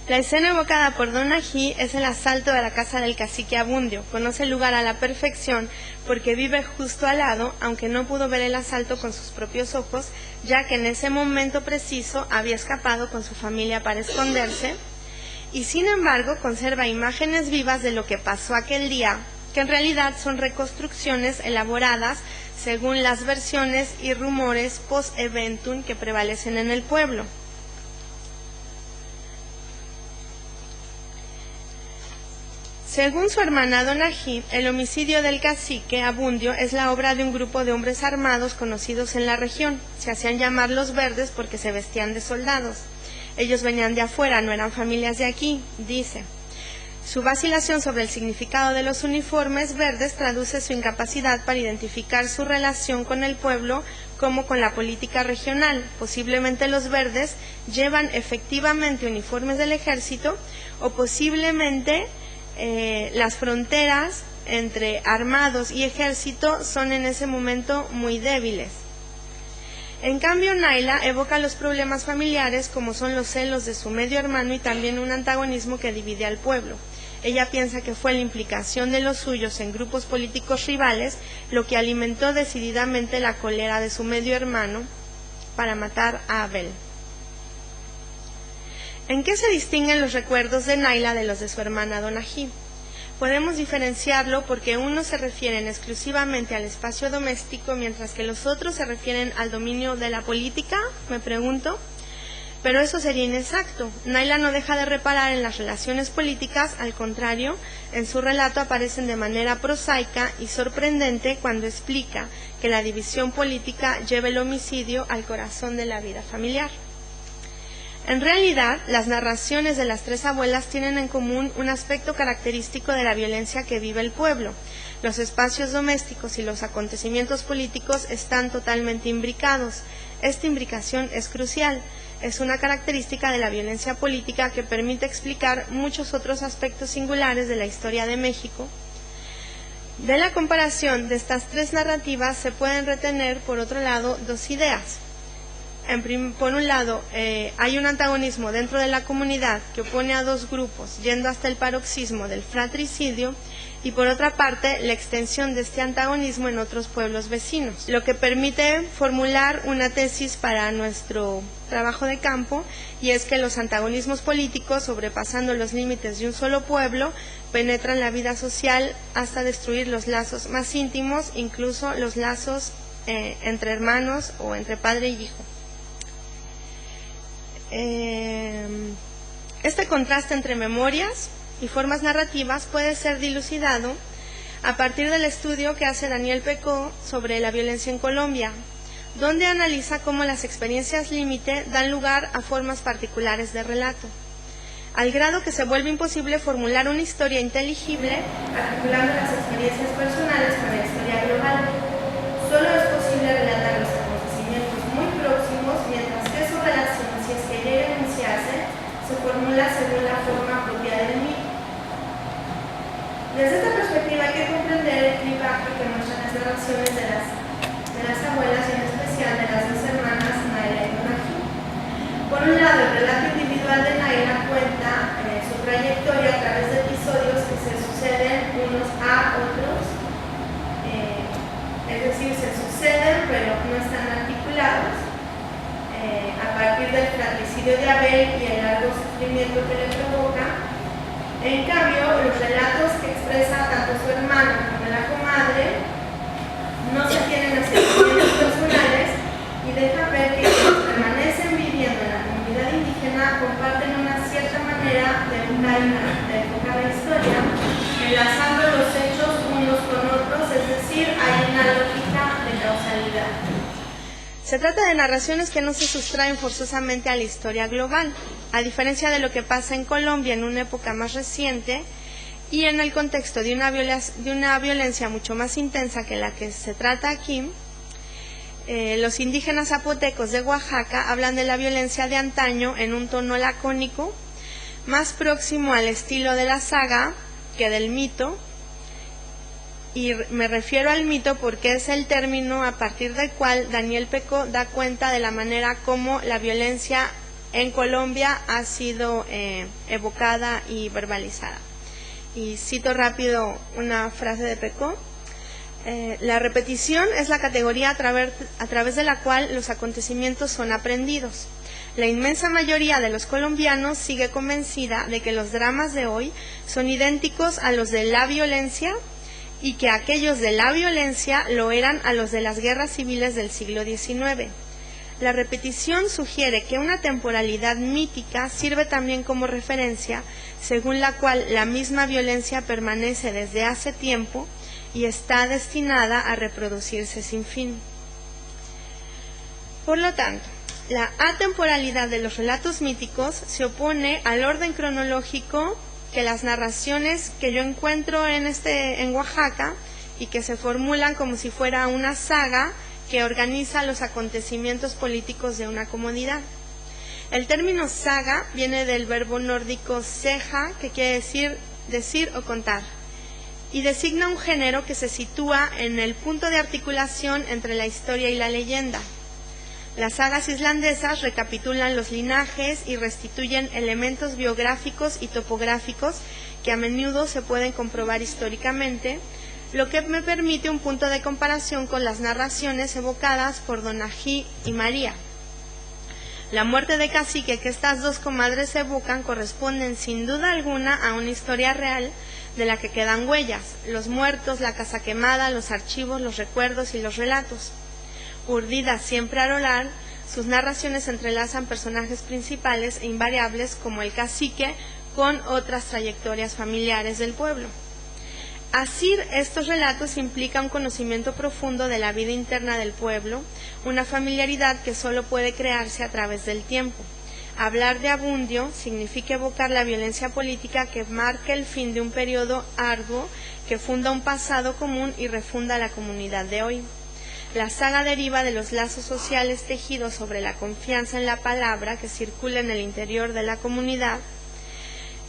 La escena evocada por Donají es el asalto de la casa del cacique Abundio. Conoce el lugar a la perfección porque vive justo al lado, aunque no pudo ver el asalto con sus propios ojos, ya que en ese momento preciso había escapado con su familia para esconderse, y sin embargo conserva imágenes vivas de lo que pasó aquel día, que en realidad son reconstrucciones elaboradas según las versiones y rumores post-eventum que prevalecen en el pueblo. Según su hermana Donají, el homicidio del cacique Abundio es la obra de un grupo de hombres armados conocidos en la región. Se hacían llamar los verdes porque se vestían de soldados. Ellos venían de afuera, no eran familias de aquí, dice. Su vacilación sobre el significado de los uniformes verdes traduce su incapacidad para identificar su relación con el pueblo como con la política regional. Posiblemente los verdes llevan efectivamente uniformes del ejército o posiblemente las fronteras entre armados y ejército son en ese momento muy débiles. En cambio, Náila evoca los problemas familiares como son los celos de su medio hermano y también un antagonismo que divide al pueblo. Ella piensa que fue la implicación de los suyos en grupos políticos rivales lo que alimentó decididamente la cólera de su medio hermano para matar a Abel. ¿En qué se distinguen los recuerdos de Náila de los de su hermana Donají? Podemos diferenciarlo porque unos se refieren exclusivamente al espacio doméstico, mientras que los otros se refieren al dominio de la política, me pregunto. Pero eso sería inexacto. Náila no deja de reparar en las relaciones políticas, al contrario, en su relato aparecen de manera prosaica y sorprendente cuando explica que la división política lleva el homicidio al corazón de la vida familiar. En realidad, las narraciones de las tres abuelas tienen en común un aspecto característico de la violencia que vive el pueblo. Los espacios domésticos y los acontecimientos políticos están totalmente imbricados. Esta imbricación es crucial. Es una característica de la violencia política que permite explicar muchos otros aspectos singulares de la historia de México. De la comparación de estas tres narrativas se pueden retener, por otro lado, dos ideas. Por un lado, hay un antagonismo dentro de la comunidad que opone a dos grupos, yendo hasta el paroxismo del fratricidio, y por otra parte, la extensión de este antagonismo en otros pueblos vecinos, lo que permite formular una tesis para nuestro trabajo de campo, y es que los antagonismos políticos, sobrepasando los límites de un solo pueblo, penetran la vida social hasta destruir los lazos más íntimos, incluso los lazos entre hermanos o entre padre y hijo. Este contraste entre memorias y formas narrativas puede ser dilucidado a partir del estudio que hace Daniel Pecó sobre la violencia en Colombia, donde analiza cómo las experiencias límite dan lugar a formas particulares de relato, al grado que se vuelve imposible formular una historia inteligible articulando las experiencias personales con la historia global. Solo es posible relatar los acontecimientos muy próximos, mientras que su relación, si es que llega a iniciarse, se formula según la forma propia del mito. Desde esta perspectiva hay que comprender el clivaje que muestran las narraciones de las abuelas y en especial de las dos hermanas Náila y Donají. Por un lado, el relato individual de Náila cuenta su trayectoria a través de episodios que se suceden unos a otros, es decir, se suceden pero no están articulados, a partir del fratricidio de Abel y el largo sufrimiento que le provoca. En cambio, los relatos que expresa tanto su hermano como la comadre no se tienen a sentimientos personales y dejan ver que Se trata de narraciones que no se sustraen forzosamente a la historia global, a diferencia de lo que pasa en Colombia en una época más reciente y en el contexto de una violencia mucho más intensa que la que se trata aquí. Los indígenas zapotecos de Oaxaca hablan de la violencia de antaño en un tono lacónico, más próximo al estilo de la saga que del mito, y me refiero al mito porque es el término a partir del cual Daniel Pecó da cuenta de la manera como la violencia en Colombia ha sido evocada y verbalizada. Y cito rápido una frase de Pecó. La repetición es la categoría a través de la cual los acontecimientos son aprendidos. La inmensa mayoría de los colombianos sigue convencida de que los dramas de hoy son idénticos a los de la violencia y que aquellos de la violencia lo eran a los de las guerras civiles del siglo XIX. La repetición sugiere que una temporalidad mítica sirve también como referencia, según la cual la misma violencia permanece desde hace tiempo y está destinada a reproducirse sin fin. Por lo tanto, la atemporalidad de los relatos míticos se opone al orden cronológico que las narraciones que yo encuentro en Oaxaca y que se formulan como si fuera una saga que organiza los acontecimientos políticos de una comunidad. El término saga viene del verbo nórdico seja, que quiere decir o contar, y designa un género que se sitúa en el punto de articulación entre la historia y la leyenda. Las sagas islandesas recapitulan los linajes y restituyen elementos biográficos y topográficos que a menudo se pueden comprobar históricamente, lo que me permite un punto de comparación con las narraciones evocadas por Don Ají y María. La muerte de Cacique que estas dos comadres evocan corresponden sin duda alguna a una historia real de la que quedan huellas, los muertos, la casa quemada, los archivos, los recuerdos y los relatos. Urdidas siempre al orar, sus narraciones entrelazan personajes principales e invariables como el cacique con otras trayectorias familiares del pueblo. Así, estos relatos implican un conocimiento profundo de la vida interna del pueblo, una familiaridad que solo puede crearse a través del tiempo. Hablar de Abundio significa evocar la violencia política que marca el fin de un periodo arduo que funda un pasado común y refunda la comunidad de hoy. La saga deriva de los lazos sociales tejidos sobre la confianza en la palabra que circula en el interior de la comunidad.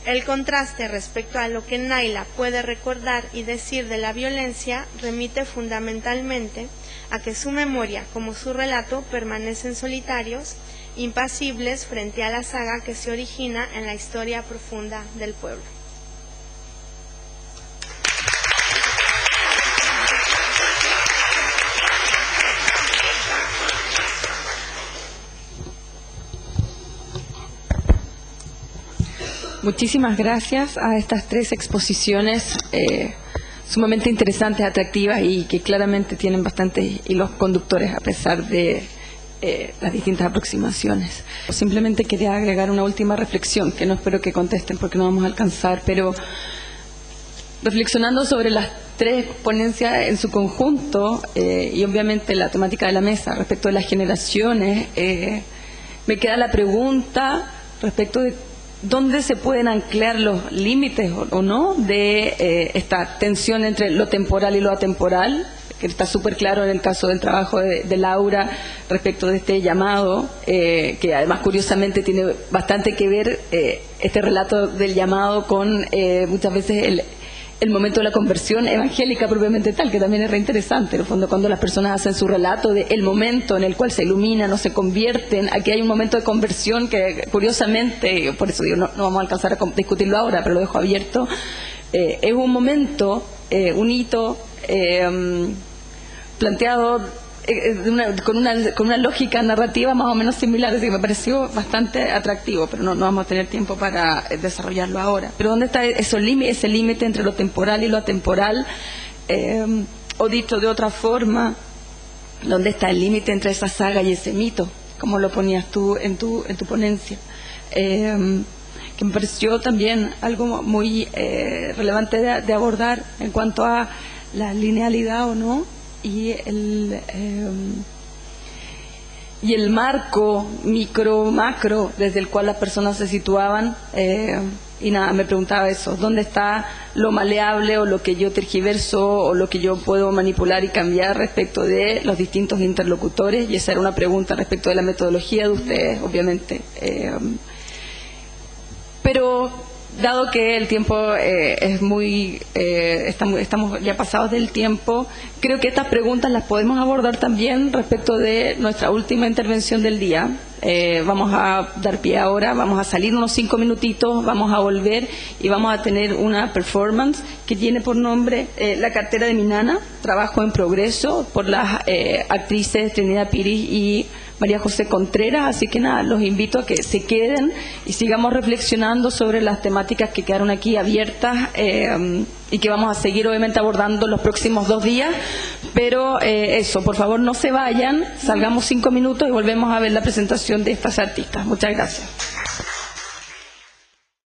El contraste respecto a lo que Naila puede recordar y decir de la violencia remite fundamentalmente a que su memoria, como su relato, permanecen solitarios, impasibles frente a la saga que se origina en la historia profunda del pueblo. Muchísimas gracias a estas tres exposiciones sumamente interesantes, atractivas y que claramente tienen bastantes hilos conductores a pesar de las distintas aproximaciones. Simplemente quería agregar una última reflexión, que no espero que contesten porque no vamos a alcanzar, pero reflexionando sobre las tres ponencias en su conjunto y obviamente la temática de la mesa respecto de las generaciones, me queda la pregunta respecto de ¿dónde se pueden anclar los límites o no de esta tensión entre lo temporal y lo atemporal? Que está súper claro en el caso del trabajo de Laura respecto de este llamado, que además curiosamente tiene bastante que ver este relato del llamado con muchas veces el momento de la conversión evangélica propiamente tal, que también es reinteresante. En el fondo, cuando las personas hacen su relato del momento en el cual se iluminan o se convierten, aquí hay un momento de conversión que curiosamente, por eso digo, no vamos a alcanzar a discutirlo ahora, pero lo dejo abierto, es un momento, un hito planteado con una lógica narrativa más o menos similar, así que me pareció bastante atractivo, pero no vamos a tener tiempo para desarrollarlo ahora. Pero ¿dónde está ese límite entre lo temporal y lo atemporal? O dicho de otra forma, ¿dónde está el límite entre esa saga y ese mito? Como lo ponías tú en tu ponencia. Que me pareció también algo muy relevante de abordar en cuanto a la linealidad o no, y y el marco micro-macro desde el cual las personas se situaban. Y nada, me preguntaba eso, ¿dónde está lo maleable o lo que yo tergiverso o lo que yo puedo manipular y cambiar respecto de los distintos interlocutores? Y esa era una pregunta respecto de la metodología de ustedes, obviamente. Pero dado que el tiempo es muy, estamos ya pasados del tiempo, creo que estas preguntas las podemos abordar también respecto de nuestra última intervención del día. Vamos a dar pie ahora, vamos a salir unos 5 minutitos, vamos a volver y vamos a tener una performance que tiene por nombre La cartera de mi nana, trabajo en progreso, por las actrices Trinidad Piris y María José Contreras. Así que nada, los invito a que se queden y sigamos reflexionando sobre las temáticas que quedaron aquí abiertas y que vamos a seguir obviamente abordando los próximos 2 días. Pero eso, por favor no se vayan, salgamos 5 minutos y volvemos a ver la presentación de estas artistas. Muchas gracias.